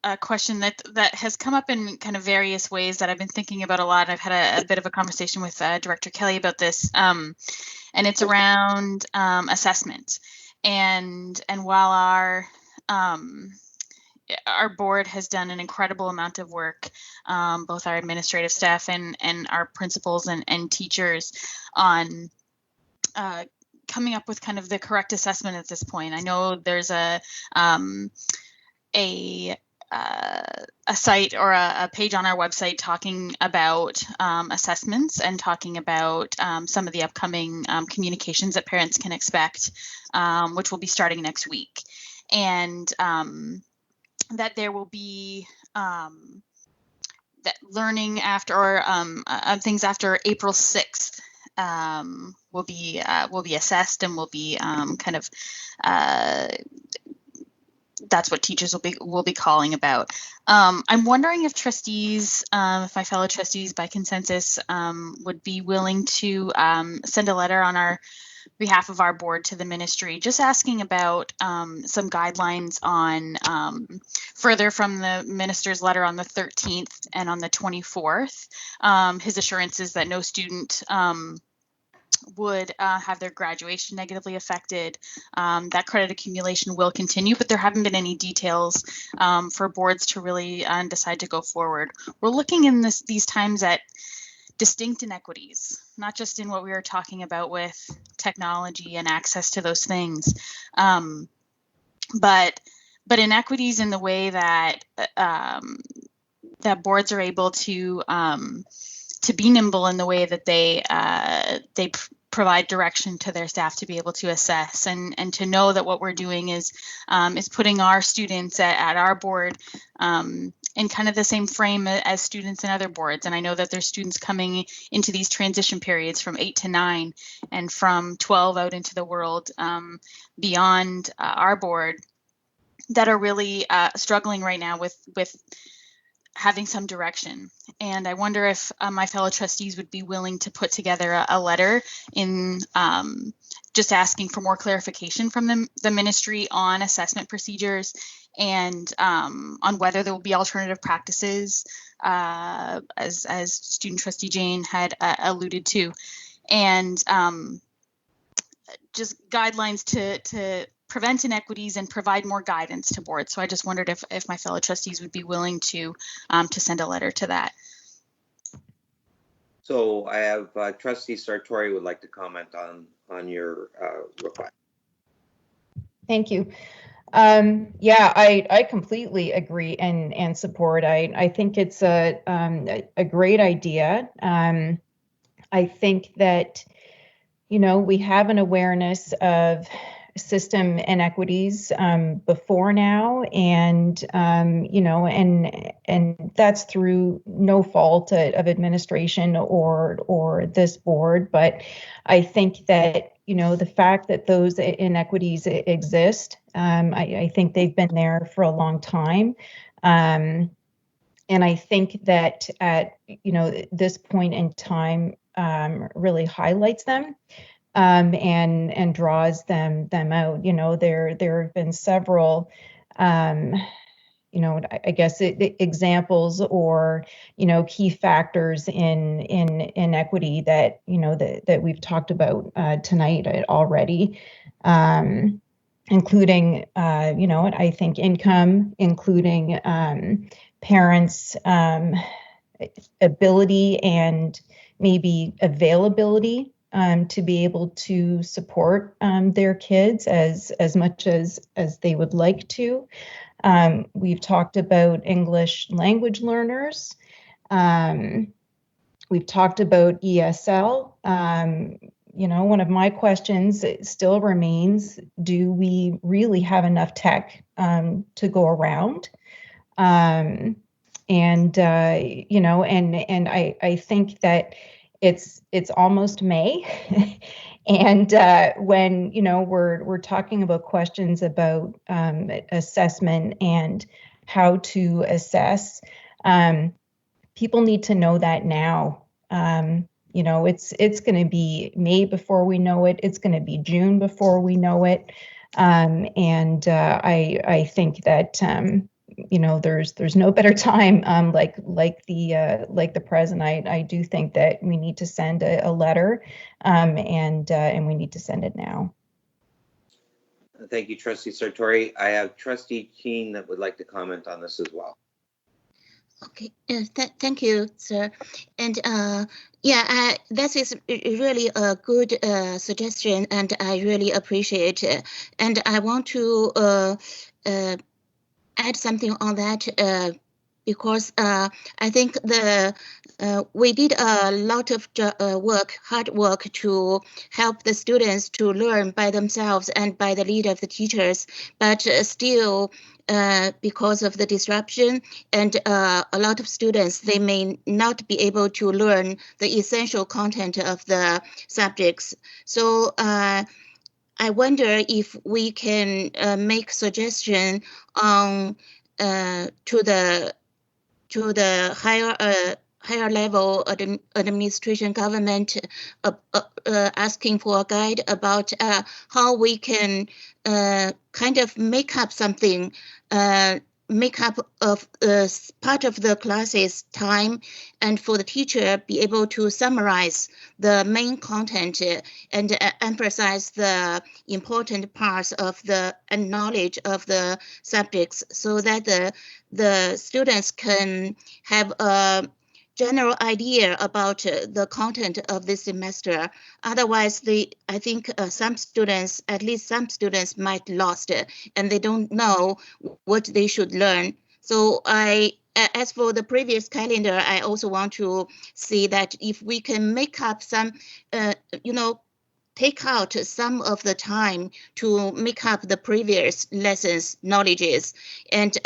a question that has come up in kind of various ways that I've been thinking about a lot. I've had a bit of a conversation with Director Kelly about this, and it's around assessment. And while our board has done an incredible amount of work, both our administrative staff and our principals and teachers on coming up with kind of the correct assessment at this point. I know there's a site or a page on our website talking about assessments and talking about some of the upcoming communications that parents can expect, which will be starting next week. And that there will be that learning after or things after April 6th will be assessed and will be kind of that's what teachers will be calling about. I'm wondering if trustees, if my fellow trustees by consensus would be willing to send a letter on our behalf of our board to the ministry, just asking about some guidelines on further from the minister's letter on the 13th and on the 24th, his assurances that no student would have their graduation negatively affected. That credit accumulation will continue, but there haven't been any details for boards to really decide to go forward. We're looking in these times at distinct inequities, not just in what we were talking about with technology and access to those things, but inequities in the way that that boards are able to be nimble in the way that they provide direction to their staff to be able to assess and to know that what we're doing is putting our students at our board in kind of the same frame as students in other boards. And I know that there's students coming into these transition periods from 8 to 9 and from 12 out into the world beyond our board that are really struggling right now with having some direction. And I wonder if my fellow trustees would be willing to put together a letter in just asking for more clarification from the ministry on assessment procedures and on whether there will be alternative practices, as student trustee Jane had alluded to, and just guidelines to prevent inequities and provide more guidance to boards. So I just wondered if my fellow trustees would be willing to send a letter to that. So I have Trustee Sartori would like to comment on your request. Thank you. Yeah, I completely agree and support. I think it's a great idea. I think that, we have an awareness of system inequities before now, and and that's through no fault of administration or this board. But I think that the fact that those inequities exist, I think they've been there for a long time, and I think that at this point in time really highlights them. And draws them out. There have been several, I guess examples or key factors in inequity that that we've talked about tonight already, including I think income, including parents' ability and maybe availability to be able to support their kids as much as they would like to. We've talked about English language learners. We've talked about ESL. One of my questions still remains, do we really have enough tech to go around? And I think that it's almost May. And when we're talking about questions about assessment and how to assess, people need to know that now. It's going to be May before we know it. It's going to be June before we know it. I think that there's no better time like the present. I do think that we need to send a letter, and we need to send it now. Thank you, Trustee Sartori. I have Trustee Keen that would like to comment on this as well. Okay, thank you, sir. And that is really a good suggestion, and I really appreciate it. And I want to add something on that because I think we did a lot of hard work to help the students to learn by themselves and by the lead of the teachers, but still because of the disruption and a lot of students, they may not be able to learn the essential content of the subjects. So I wonder if we can make suggestion on to the higher level administration government, asking for a guide about how we can kind of make up something, make up of part of the classes time, and for the teacher be able to summarize the main content and emphasize the important parts of the knowledge of the subjects, so that the students can have a general idea about the content of this semester. Otherwise, I think some students, at least some students, might lost and they don't know what they should learn. So as for the previous calendar, I also want to see that if we can make up some, take out some of the time to make up the previous lessons knowledges and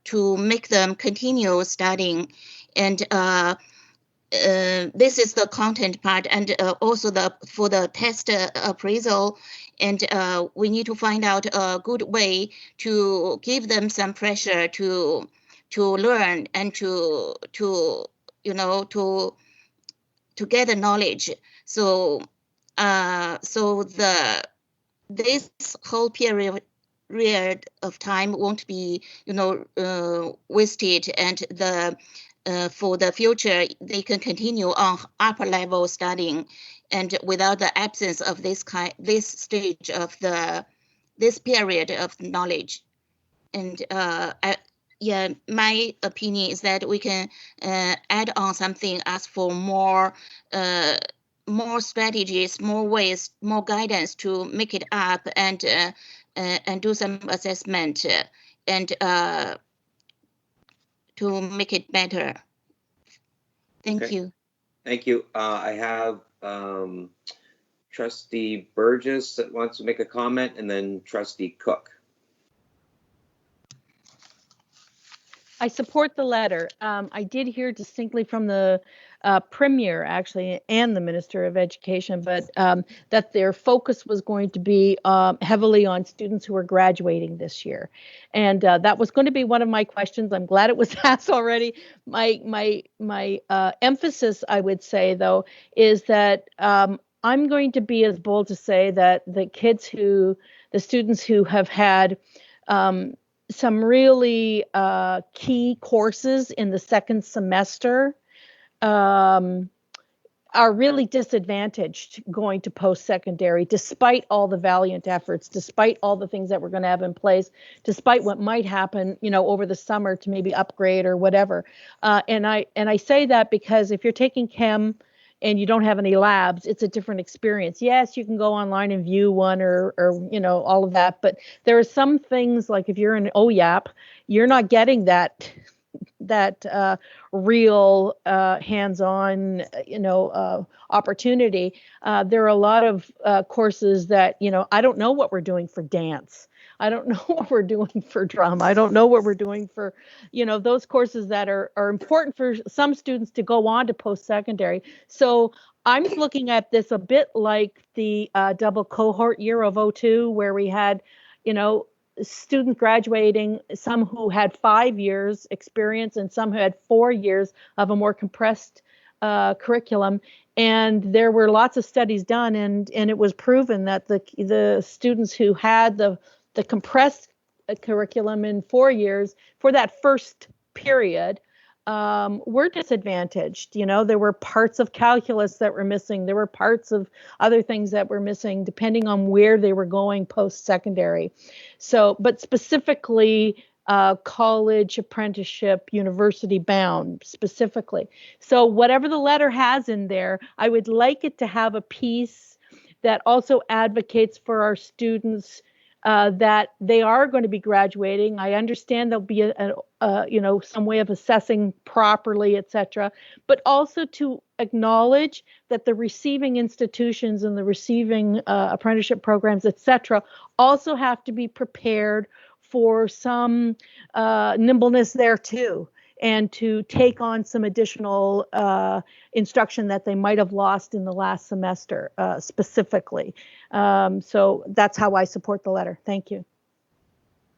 to make them continue studying. And this is the content part, and also for the test appraisal. And we need to find out a good way to give them some pressure to learn and to get the knowledge. So this whole period of time won't be wasted, and for the future they can continue on upper level studying, and without the absence of this stage of this period of knowledge. And my opinion is that we can add on something, ask for more strategies, more ways, more guidance to make it up, and do some assessment and to make it better. Thank you. Thank you. I have Trustee Burgess that wants to make a comment, and then Trustee Cook. I support the letter. I did hear distinctly from the Premier, actually, and the Minister of Education, but that their focus was going to be heavily on students who are graduating this year. And that was going to be one of my questions. I'm glad it was asked already. My emphasis, I would say, though, is that I'm going to be as bold to say that the students who have had some really key courses in the second semester are really disadvantaged going to post-secondary, despite all the valiant efforts, despite all the things that we're going to have in place, despite what might happen, over the summer to maybe upgrade or whatever. And I say that because if you're taking chem and you don't have any labs, it's a different experience. Yes, you can go online and view one or all of that, but there are some things, like if you're in OYAP, you're not getting that real hands-on opportunity. There are a lot of courses that I don't know what we're doing for dance. I don't know what we're doing for drama. I don't know what we're doing for, those courses that are important for some students to go on to post-secondary. So I'm looking at this a bit like the double cohort year of 02, where we had, students graduating, some who had 5 years experience and some who had 4 years of a more compressed curriculum. And there were lots of studies done, and it was proven that the students who had the compressed curriculum in 4 years for that first period were disadvantaged. There were parts of calculus that were missing. There were parts of other things that were missing, depending on where they were going post-secondary. So, but specifically, college, apprenticeship, university bound specifically. So whatever the letter has in there, I would like it to have a piece that also advocates for our students that they are going to be graduating. I understand there'll be some way of assessing properly, etc., but also to acknowledge that the receiving institutions and the receiving apprenticeship programs, etc., also have to be prepared for some nimbleness there too, and to take on some additional instruction that they might have lost in the last semester specifically. So that's how I support the letter. Thank you.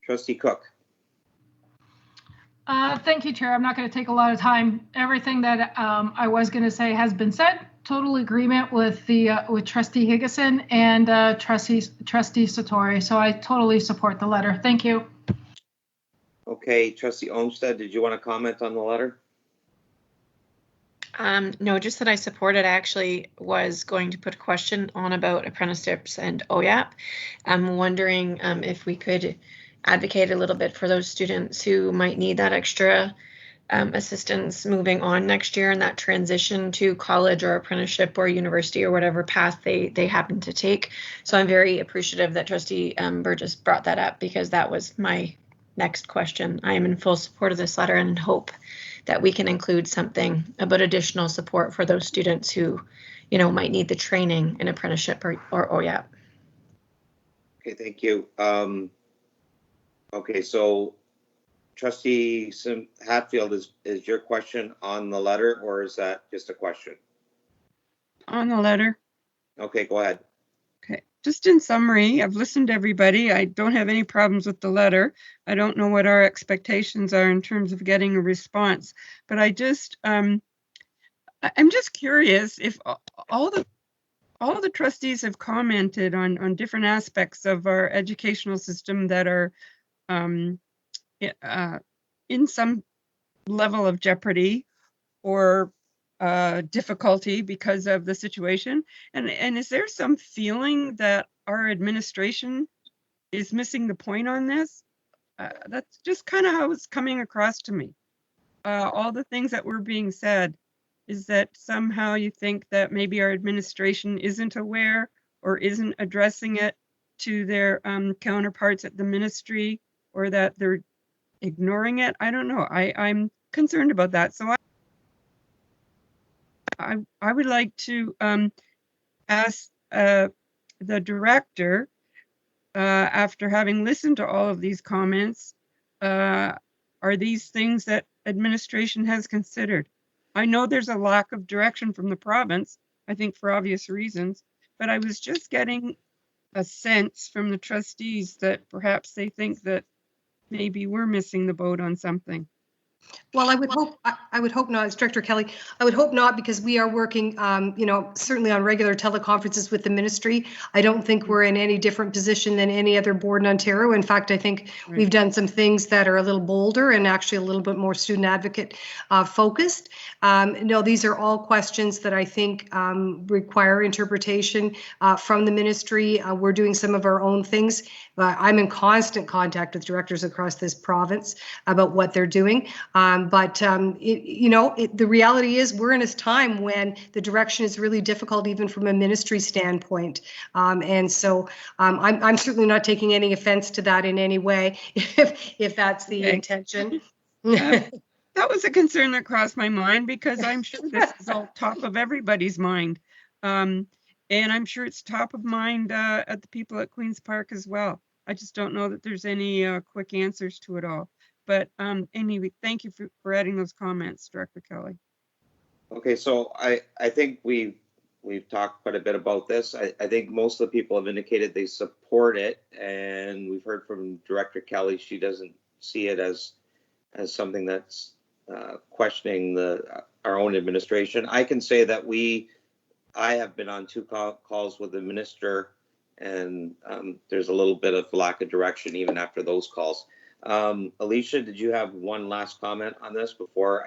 Trustee Cook. Thank you, Chair. I'm not going to take a lot of time. Everything that I was going to say has been said. Total agreement with with Trustee Higgison and Trustee Satori. So I totally support the letter. Thank you. Okay, Trustee Olmsted, did you want to comment on the letter? No, just that I support it. I actually was going to put a question on about apprenticeships and OYAP. I'm wondering if we could advocate a little bit for those students who might need that extra assistance moving on next year in that transition to college or apprenticeship or university or whatever path they happen to take. So I'm very appreciative that Trustee Burgess brought that up, because that was my next question. I am in full support of this letter and hope that we can include something about additional support for those students who, might need the training in apprenticeship or OYAP. Okay, thank you. Okay, so Trustee Hatfield, is your question on the letter, or is that just a question? On the letter. Okay, go ahead. Okay, just in summary, I've listened to everybody. I don't have any problems with the letter. I don't know what our expectations are in terms of getting a response, but I'm just curious if all the trustees have commented on different aspects of our educational system that are in some level of jeopardy or difficulty because of the situation. And is there some feeling that our administration is missing the point on this? That's just kind of how it's coming across to me. All the things that were being said is that somehow you think that maybe our administration isn't aware or isn't addressing it to their counterparts at the ministry, or that they're ignoring it. I don't know. I'm concerned about that. So I would like to ask the director, after having listened to all of these comments, are these things that administration has considered? I know there's a lack of direction from the province, I think for obvious reasons, but I was just getting a sense from the trustees that perhaps they think that maybe we're missing the boat on something. Well, I would hope not, Director Kelly. I would hope not, because we are working, certainly on regular teleconferences with the ministry. I don't think we're in any different position than any other board in Ontario. In fact, I think we've done some things that are a little bolder and actually a little bit more student advocate focused. No, these are all questions that I think require interpretation from the ministry. We're doing some of our own things. I'm in constant contact with directors across this province about what they're doing. The reality is we're in a time when the direction is really difficult, even from a ministry standpoint. And so I'm certainly not taking any offense to that in any way, if that's the intention. That was a concern that crossed my mind, because I'm sure this is all top of everybody's mind. And I'm sure it's top of mind at the people at Queen's Park as well. I just don't know that there's any quick answers to it all. But anyway, thank you for adding those comments, Director Kelly. Okay, so I think we've talked quite a bit about this. I think most of the people have indicated they support it, and we've heard from Director Kelly, she doesn't see it as something that's questioning our own administration. I can say that I have been on 2 calls with the minister, and there's a little bit of lack of direction even after those calls. Alicia, did you have one last comment on this before?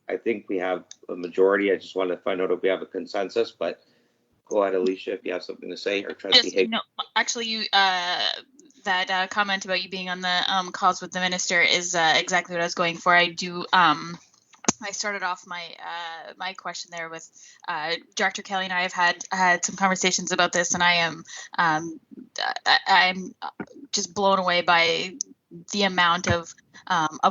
I think we have a majority. I just want to find out if we have a consensus, but go ahead, Alicia, if you have something to say, or Trustee Yes, Higgins. no, actually, you that comment about you being on the calls with the minister is exactly what I was going for. I do. I started off my my question there with Director Kelly and I have had some conversations about this, and I'm just blown away by the amount of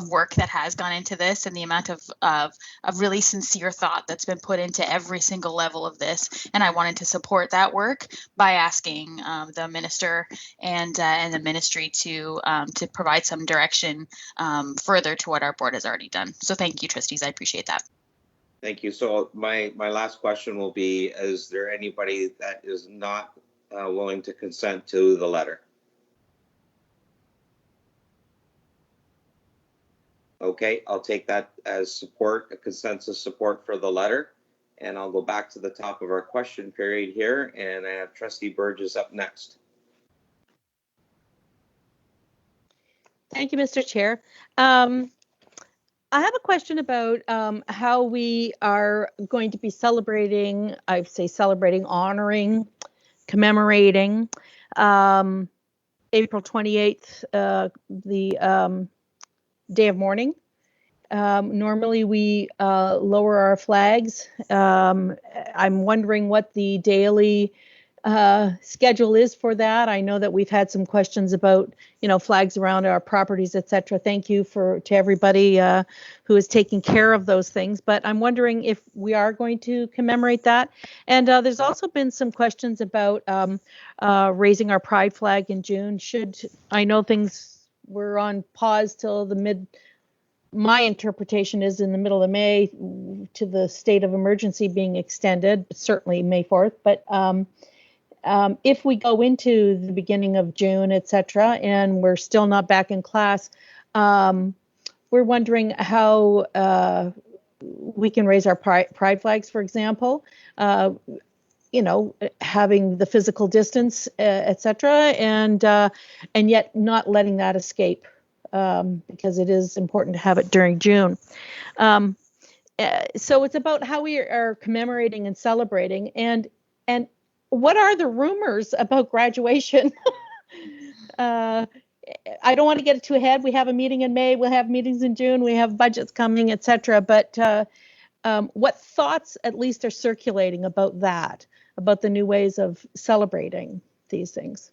work that has gone into this, and the amount of really sincere thought that's been put into every single level of this. And I wanted to support that work by asking the minister and the ministry to provide some direction further to what our board has already done. So thank you, trustees. I appreciate that. Thank you. So my last question will be, is there anybody that is not willing to consent to the letter? Okay, I'll take that as support, a consensus support for the letter. And I'll go back to the top of our question period here, and I have Trustee Burgess up next. Thank you, Mr. Chair. I have a question about how we are going to be celebrating, I'd say celebrating, honoring, commemorating April 28th, the Day of Mourning. Normally we lower our flags. I'm wondering what the daily schedule is for that. I know that we've had some questions about, flags around our properties, etc. Thank you to everybody who is taking care of those things. But I'm wondering if we are going to commemorate that. And there's also been some questions about raising our pride flag in June. I know things were on pause till my interpretation is in the middle of May to the state of emergency being extended, certainly May 4th. But if we go into the beginning of June, etc., and we're still not back in class, we're wondering how we can raise our pride flags, for example, having the physical distance, etc., and yet not letting that escape, because it is important to have it during June. So it's about how we are commemorating and celebrating, and what are the rumors about graduation? I don't want to get it too ahead. We have a meeting in May. We'll have meetings in June. We have budgets coming, etc. But what thoughts at least are circulating about that, about the new ways of celebrating these things?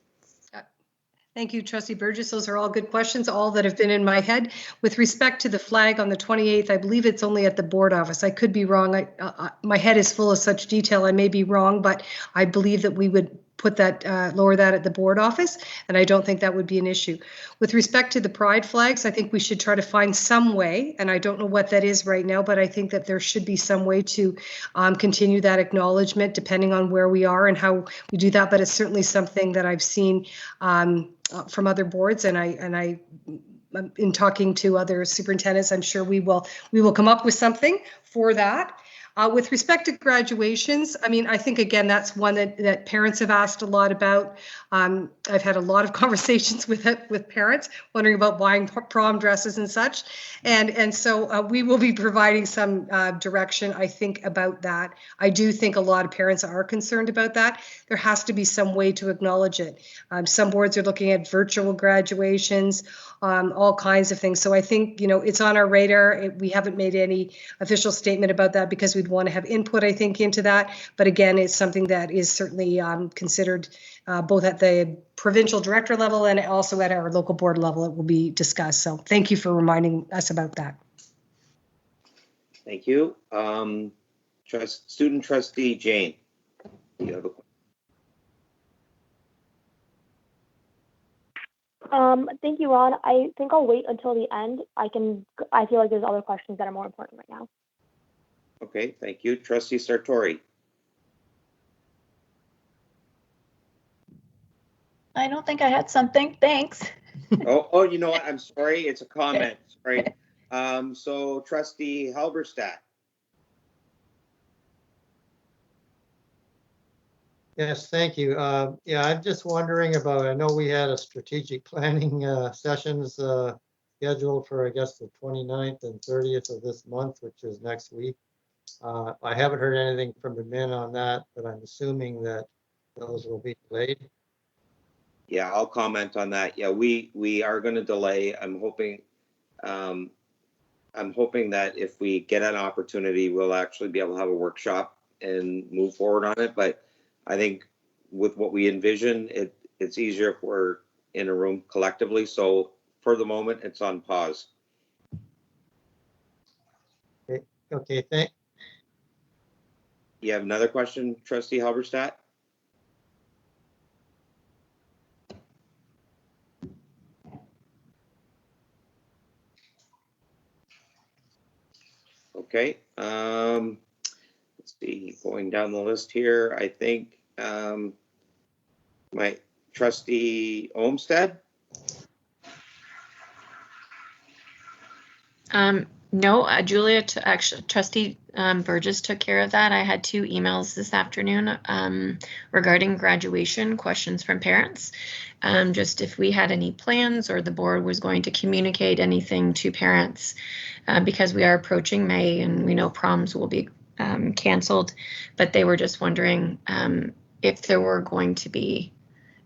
Thank you, Trustee Burgess. Those are all good questions, all that have been in my head. With respect to the flag on the 28th, I believe it's only at the board office. I could be wrong. My head is full of such detail. I may be wrong, but I believe that we would put that, lower that at the board office, and I don't think that would be an issue. With respect to the pride flags, I think we should try to find some way, and I don't know what that is right now, but I think that there should be some way to continue that acknowledgement depending on where we are and how we do that. But it's certainly something that I've seen from other boards, and I in talking to other superintendents, I'm sure we will come up with something for that. With respect to graduations, I mean, I think, again, that's one that parents have asked a lot about. I've had a lot of conversations with parents wondering about buying prom dresses and such. And so we will be providing some direction, I think, about that. I do think a lot of parents are concerned about that. There has to be some way to acknowledge it. Some boards are looking at virtual graduations, all kinds of things. So I think, it's on our radar. We haven't made any official statement about that because we'd want to have input, I think, into that. But again, it's something that is certainly considered both at the provincial director level and also at our local board level. It will be discussed. So thank you for reminding us about that. Thank you. Student Trustee Jane, you have a question. Thank you, Ron. I think I'll wait until the end. I feel like there's other questions that are more important right now. Okay, thank you. Trustee Sartori. I don't think I had something. Thanks. Oh, you know what? I'm sorry. It's a comment. Sorry. So Trustee Halberstadt. Yes, thank you. Yeah, I'm just wondering about, I know we had a strategic planning sessions scheduled for, I guess, the 29th and 30th of this month, which is next week. I haven't heard anything from the men on that, but I'm assuming that those will be delayed. Yeah, I'll comment on that. Yeah, we are going to delay. I'm hoping that if we get an opportunity, we'll actually be able to have a workshop and move forward on it. But I think with what we envision, it's easier if we're in a room collectively. So for the moment, it's on pause. Okay, thank. You have another question, Trustee Halberstadt? Okay, let's see, going down the list here, I think my Trustee Olmsted. No, Julia, actually, Trustee Burgess took care of that. I had 2 emails this afternoon regarding graduation questions from parents. Just if we had any plans or the board was going to communicate anything to parents because we are approaching May and we know proms will be canceled, but they were just wondering if there were going to be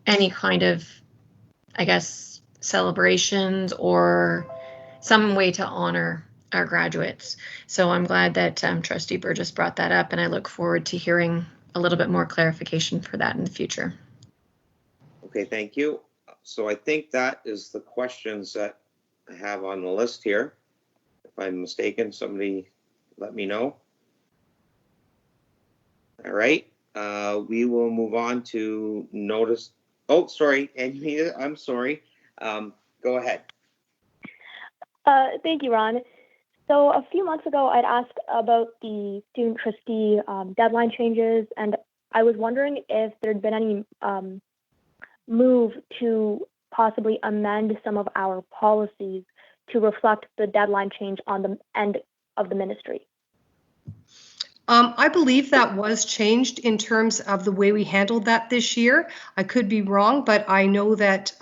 any kind of, I guess, celebrations or some way to honor our graduates. So I'm glad that Trustee Burgess brought that up, and I look forward to hearing a little bit more clarification for that in the future. Okay, thank you. So I think that is the questions that I have on the list here. If I'm mistaken, somebody let me know. All right, we will move on to notice. Oh, sorry, Anita, I'm sorry. Go ahead. Thank you, Ron. So a few months ago, I'd asked about the student trustee deadline changes, and I was wondering if there'd been any move to possibly amend some of our policies to reflect the deadline change on the end of the ministry. I believe that was changed in terms of the way we handled that this year. I could be wrong, but I know that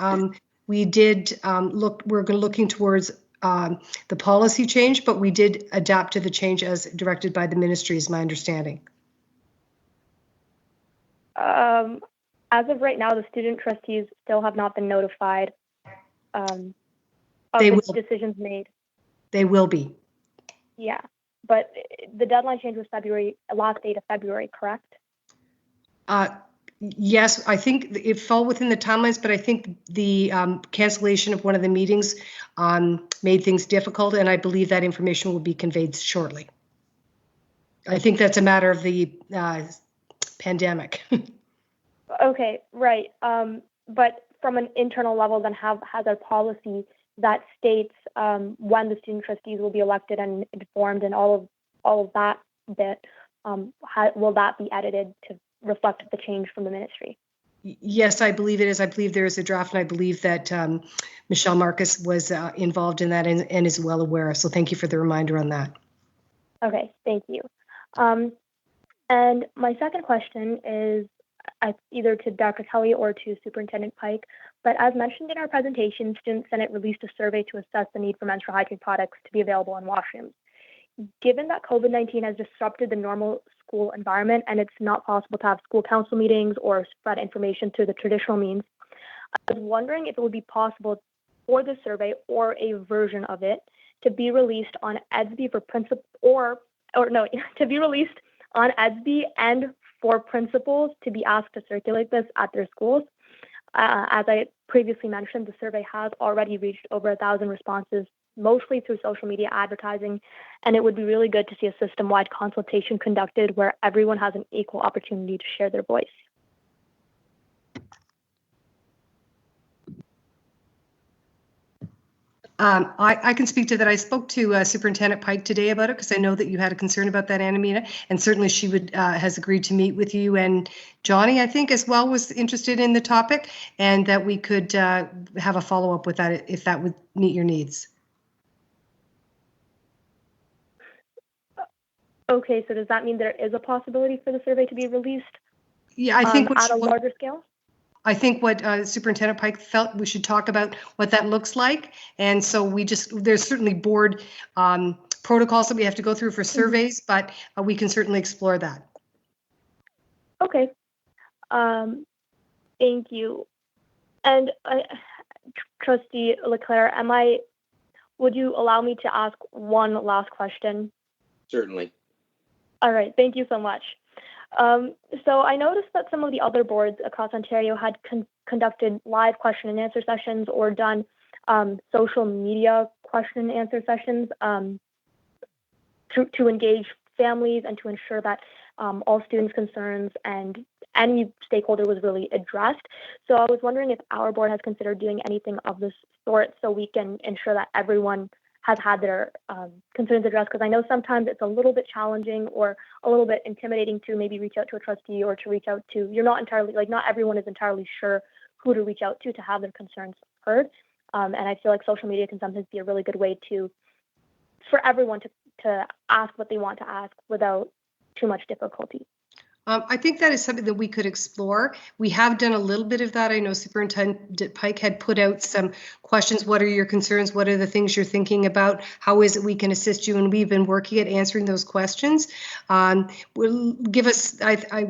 we did we're looking towards the policy change, but we did adapt to the change as directed by the ministry, is my understanding. As of right now, the student trustees still have not been notified of the decisions made. They will be. Yeah, but the deadline change was last date of February, correct? Yes, I think it fell within the timelines, but I think the cancellation of one of the meetings made things difficult, and I believe that information will be conveyed shortly. I think that's a matter of the pandemic. Okay, right. But from an internal level, then has a policy that states when the student trustees will be elected and informed, and all of that bit. Will that be edited to reflect the change from the ministry? Yes, I believe it is. I believe there is a draft, and I believe that Michelle Marcus was involved in that and is well aware. So thank you for the reminder on that. Okay, thank you. And my second question is either to Dr. Kelly or to Superintendent Pike, but as mentioned in our presentation, Student Senate released a survey to assess the need for menstrual hygiene products to be available in washrooms. Given that COVID-19 has disrupted the normal school environment and it's not possible to have school council meetings or spread information through the traditional means, I was wondering if it would be possible for the survey or a version of it to be released on EDSB for principal to be released on EDSB and for principals to be asked to circulate this at their schools. As I previously mentioned, the survey has already reached over 1,000 responses, mostly through social media advertising, and it would be really good to see a system-wide consultation conducted where everyone has an equal opportunity to share their voice. I can speak to that. I spoke to Superintendent Pike today about it because I know that you had a concern about that, Anamina, and certainly she would has agreed to meet with you, and Johnny, I think, as well, was interested in the topic, and that we could have a follow-up with that if that would meet your needs. Okay, so does that mean there is a possibility for the survey to be released? Yeah, I think at a larger scale? I think what Superintendent Pike felt we should talk about what that looks like. And so there's certainly board protocols that we have to go through for surveys, but we can certainly explore that. Okay. Thank you. And Trustee Leclerc, would you allow me to ask one last question? Certainly. All right, thank you so much. So I noticed that some of the other boards across Ontario had conducted live question and answer sessions or done social media question and answer sessions to engage families and to ensure that all students' concerns and any stakeholder was really addressed. So I was wondering if our board has considered doing anything of this sort so we can ensure that everyone has had their concerns addressed, because I know sometimes it's a little bit challenging or a little bit intimidating to maybe reach out to a trustee or to reach out to, you're not entirely, like not everyone is entirely sure who to reach out to have their concerns heard. And I feel like social media can sometimes be a really good way for everyone to ask what they want to ask without too much difficulty. I think that is something that we could explore. We have done a little bit of that. I know Superintendent Pike had put out some questions. What are your concerns? What are the things you're thinking about? How is it we can assist you? And we've been working at answering those questions. We'll give us,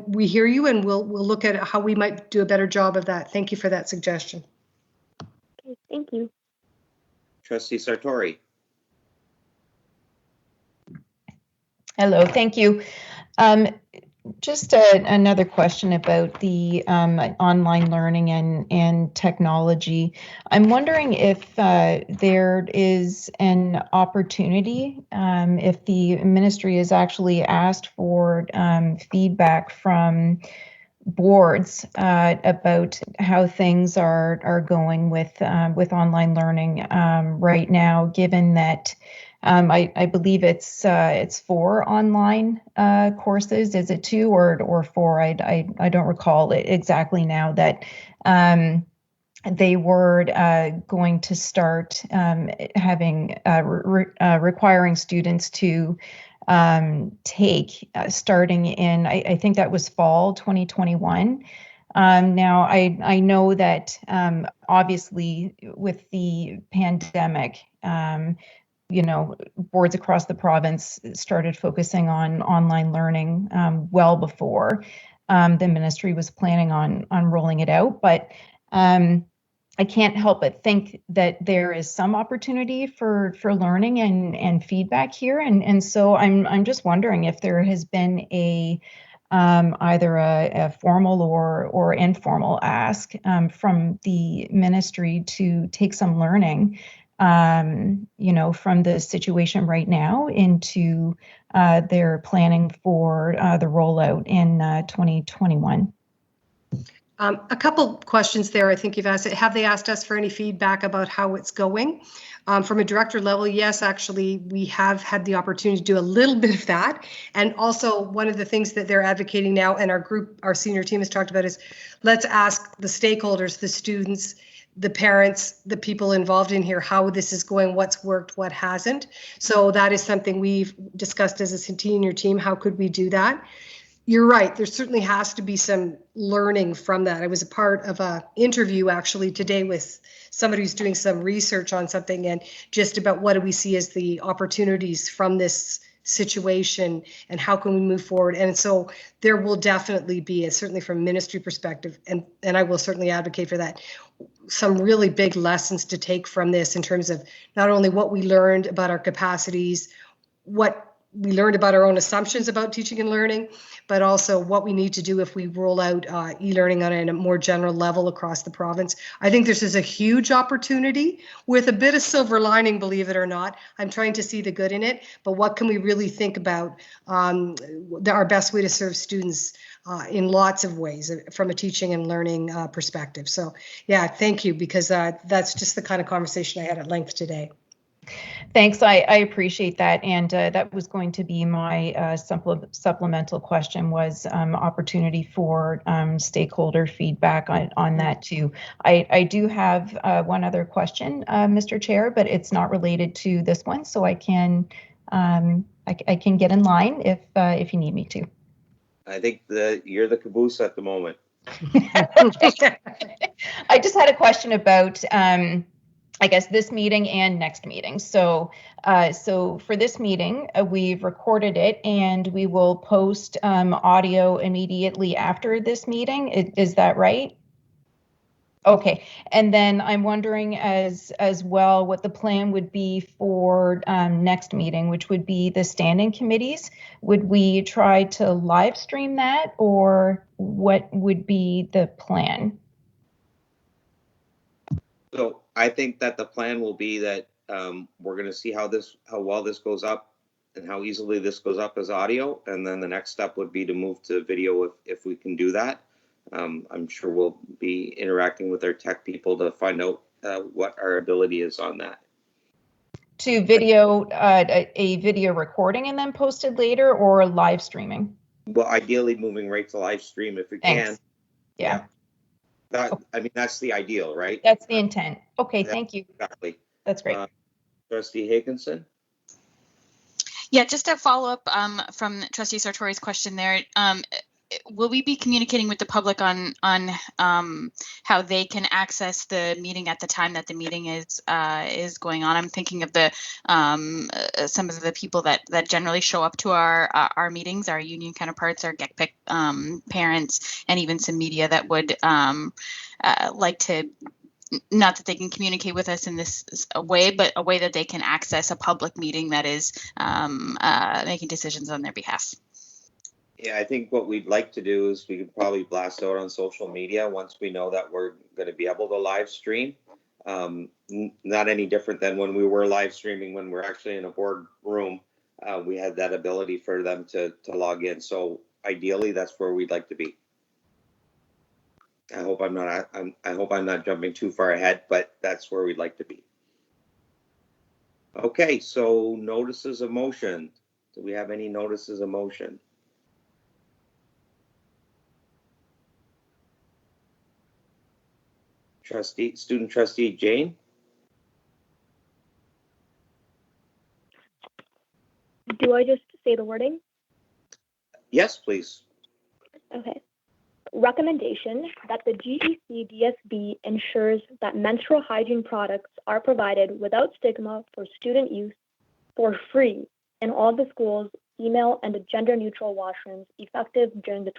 we hear you, and we'll look at how we might do a better job of that. Thank you for that suggestion. Okay, thank you. Trustee Sartori. Hello, thank you. Just another question about the online learning and technology. I'm wondering if there is an opportunity, if the ministry has actually asked for feedback from boards about how things are going with online learning right now, given that I believe it's 4 online courses. Is it 2 or 4? I don't recall it exactly now, that they were going to start having requiring students to take starting in, I think that was fall 2021. Now I know that obviously with the pandemic, boards across the province started focusing on online learning well before the ministry was planning on rolling it out. But I can't help but think that there is some opportunity for learning and feedback here. And so I'm just wondering if there has been either a formal or informal ask from the ministry to take some learning from the situation right now into their planning for the rollout in 2021. A couple questions there. I think you've asked, have they asked us for any feedback about how it's going? From a director level, yes, actually, we have had the opportunity to do a little bit of that. And also one of the things that they're advocating now, and our senior team has talked about, is let's ask the stakeholders, the students, the parents, the people involved in here, how this is going, what's worked, what hasn't. So that is something we've discussed as a senior team. How could we do that? You're right. There certainly has to be some learning from that. I was a part of an interview actually today with somebody who's doing some research on something, and just about what do we see as the opportunities from this situation and how can we move forward. And so there will definitely be, and certainly from a ministry perspective, and I will certainly advocate for that, some really big lessons to take from this in terms of not only what we learned about our capacities, what we learned about our own assumptions about teaching and learning, but also what we need to do if we roll out e-learning on a more general level across the province. I think this is a huge opportunity with a bit of silver lining, believe it or not. I'm trying to see the good in it, but what can we really think about our best way to serve students in lots of ways from a teaching and learning perspective. So yeah, thank you, because that's just the kind of conversation I had at length today. Thanks. I appreciate that. And that was going to be my supplemental question, was opportunity for stakeholder feedback on that too. I do have one other question, Mr. Chair, but it's not related to this one, so I can get in line if you need me to. I think you're the caboose at the moment. I just had a question about I guess this meeting and next meeting. So for this meeting, we've recorded it and we will post audio immediately after this meeting. Is that right? Okay. And then I'm wondering as well what the plan would be for next meeting, which would be the standing committees. Would we try to live stream that, or what would be the plan? So I think that the plan will be that we're going to see how well this goes up and how easily this goes up as audio. And then the next step would be to move to video if we can do that. I'm sure we'll be interacting with our tech people to find out what our ability is on that. To video, a video recording and then posted later, or live streaming? Well, ideally moving right to live stream if we can. Yeah. I mean, that's the ideal, right? That's the intent. Okay, thank you. Exactly. That's great. Trustee Higginson? Yeah, just a follow up from Trustee Sartori's question there. Will we be communicating with the public on how they can access the meeting at the time that the meeting is going on? I'm thinking of the some of the people that generally show up to our meetings, our union counterparts, our GECPIC parents, and even some media that would like to. Not that they can communicate with us in this way, but a way that they can access a public meeting that is making decisions on their behalf. Yeah, I think what we'd like to do is we could probably blast out on social media once we know that we're going to be able to live stream. Not any different than when we were live streaming when we're actually in a board room. We had that ability for them to log in. So ideally, that's where we'd like to be. I hope I'm not jumping too far ahead, but that's where we'd like to be. Okay, so notices of motion. Do we have any notices of motion? Student trustee Jane? Do I just say the wording? Yes, please. Okay. Recommendation that the GEC-DSB ensures that menstrual hygiene products are provided without stigma for student use for free in all the schools, female and gender-neutral washrooms effective during the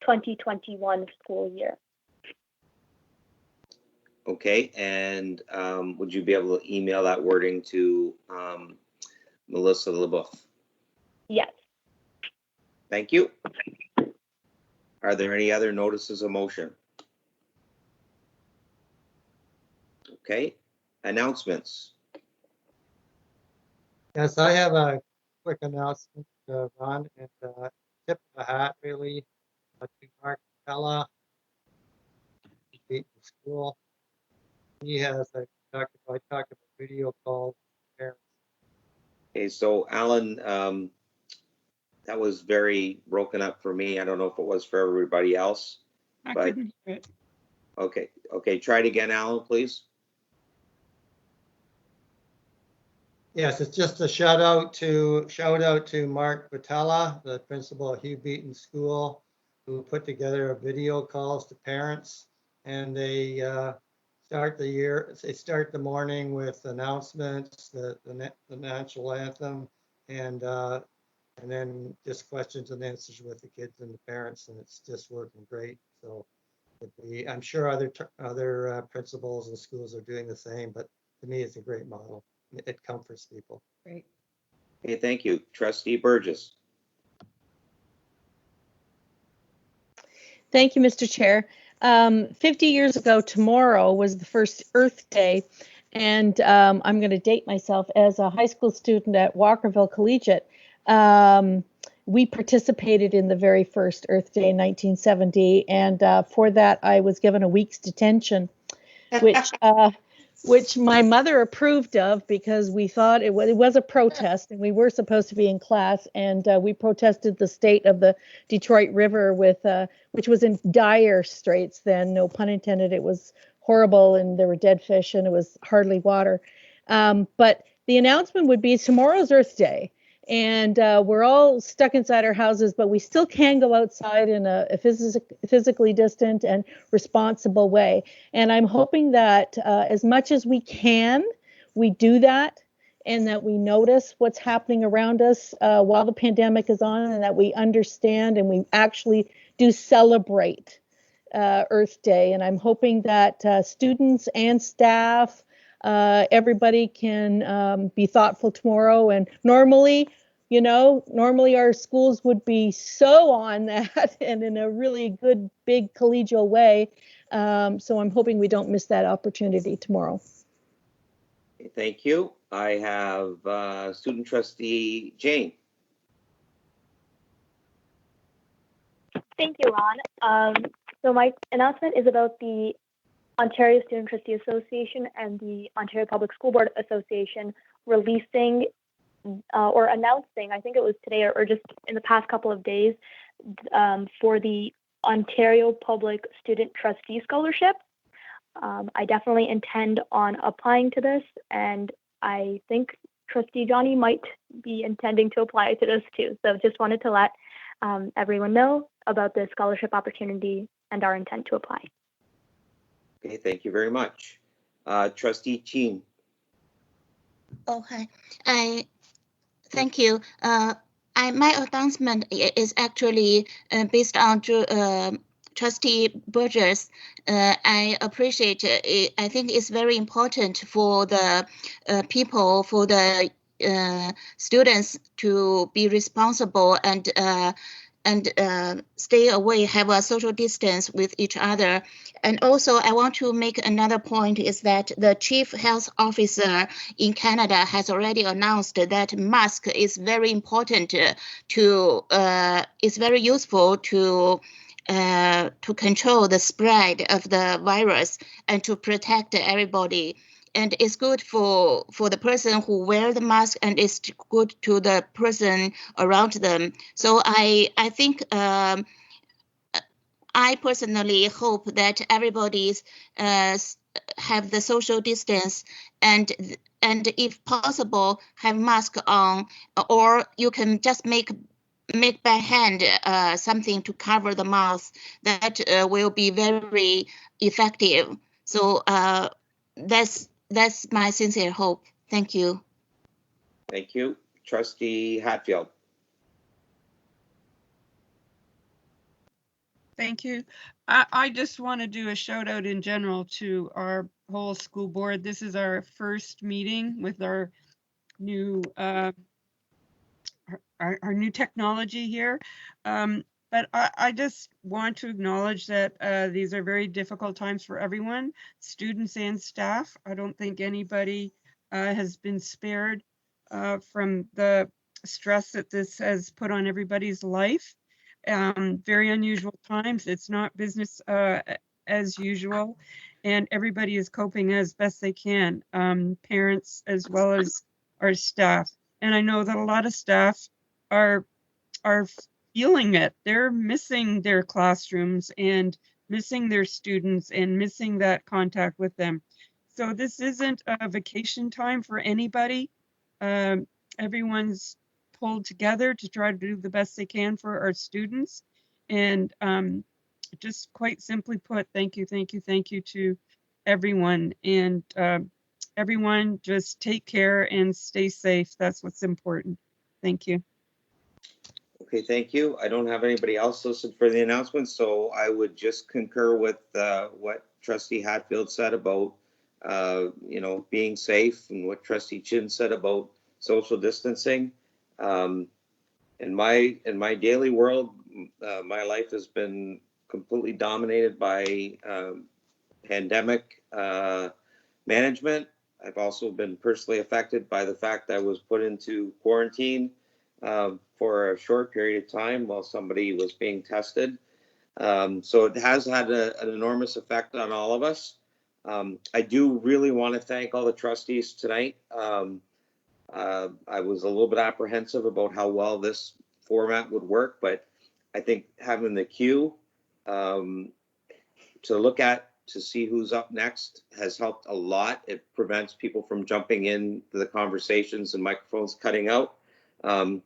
2020-2021 school year. Okay, and would you be able to email that wording to Melissa LeBoeuf? Yes. Thank you. Are there any other notices of motion? Okay, announcements. Yes, I have a quick announcement, Ron, and tip of the hat really to Mark Pella, school. He has I talked about video calls with parents. Okay, so Alan, that was very broken up for me. I don't know if it was for everybody else. I but couldn't hear it. Okay, try it again, Alan, please. Yes, it's just a shout out to Mark Vitella, the principal of Hugh Beaton School, who put together a video calls to parents, and they start the morning with announcements, the national anthem, and then just questions and answers with the kids and the parents, and it's just working great. So I'm sure other principals and schools are doing the same, but to me, it's a great model. It comforts people. Great. Okay, thank you. Trustee Burgess. Thank you, Mr. Chair. 50 years ago tomorrow was the first Earth Day, and I'm going to date myself as a high school student at Walkerville Collegiate. We participated in the very first Earth Day in 1970, and for that I was given a week's detention, which which my mother approved of because we thought it was a protest and we were supposed to be in class, and we protested the state of the Detroit River which was in dire straits then, no pun intended. It was horrible and there were dead fish and it was hardly water. But the announcement would be tomorrow's Earth Day. And we're all stuck inside our houses, but we still can go outside in a physically distant and responsible way. And I'm hoping that as much as we can, we do that, and that we notice what's happening around us while the pandemic is on, and that we understand and we actually do celebrate Earth Day. And I'm hoping that students and staff, everybody can be thoughtful tomorrow. And normally our schools would be so on that and in a really good, big collegial way. So I'm hoping we don't miss that opportunity tomorrow. Thank you. I have student trustee Jane. Thank you, Ron. So my announcement is about the Ontario Student Trustee Association and the Ontario Public School Board Association releasing or announcing, I think it was today or just in the past couple of days, for the Ontario Public Student Trustee Scholarship. I definitely intend on applying to this, and I think Trustee Johnny might be intending to apply to this too. So just wanted to let everyone know about the scholarship opportunity and our intent to apply. Okay, thank you very much. Trustee Chin. Okay, thank you. My announcement is actually based on Trustee Burgess. I appreciate it. I think it's very important for the people, for the students to be responsible and stay away, have a social distance with each other. And also, I want to make another point is that the Chief Health Officer in Canada has already announced that mask is very important it's very useful to control the spread of the virus and to protect everybody. And it's good for the person who wear the mask, and it's good to the person around them. So I think I personally hope that everybody's have the social distance and if possible have mask on, or you can just make by hand something to cover the mouth. That will be very effective. So that's my sincere hope. Thank you. Thank you. Trustee Hatfield. Thank you. I just want to do a shout out in general to our whole school board. This is our first meeting with our new our new technology here. But I just want to acknowledge that these are very difficult times for everyone, students and staff. I don't think anybody has been spared from the stress that this has put on everybody's life. Very unusual times. It's not business as usual, and everybody is coping as best they can, parents as well as our staff. And I know that a lot of staff are feeling it. They're missing their classrooms and missing their students and missing that contact with them. So this isn't a vacation time for anybody. Everyone's pulled together to try to do the best they can for our students. And just quite simply put, thank you to everyone. And everyone just take care and stay safe. That's what's important. Thank you. Okay, thank you. I don't have anybody else listed for the announcement, so I would just concur with what Trustee Hatfield said about being safe, and what Trustee Chin said about social distancing. In my daily world, my life has been completely dominated by pandemic management. I've also been personally affected by the fact that I was put into quarantine for a short period of time while somebody was being tested. So it has had an enormous effect on all of us. I do really want to thank all the trustees tonight. I was a little bit apprehensive about how well this format would work, but I think having the queue to look at to see who's up next has helped a lot. It prevents people from jumping into the conversations and microphones cutting out.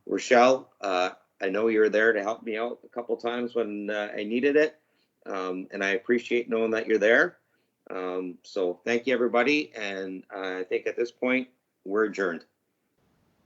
Rochelle, I know you were there to help me out a couple times when I needed it, and I appreciate knowing that you're there. So thank you, everybody, and I think at this point, we're adjourned.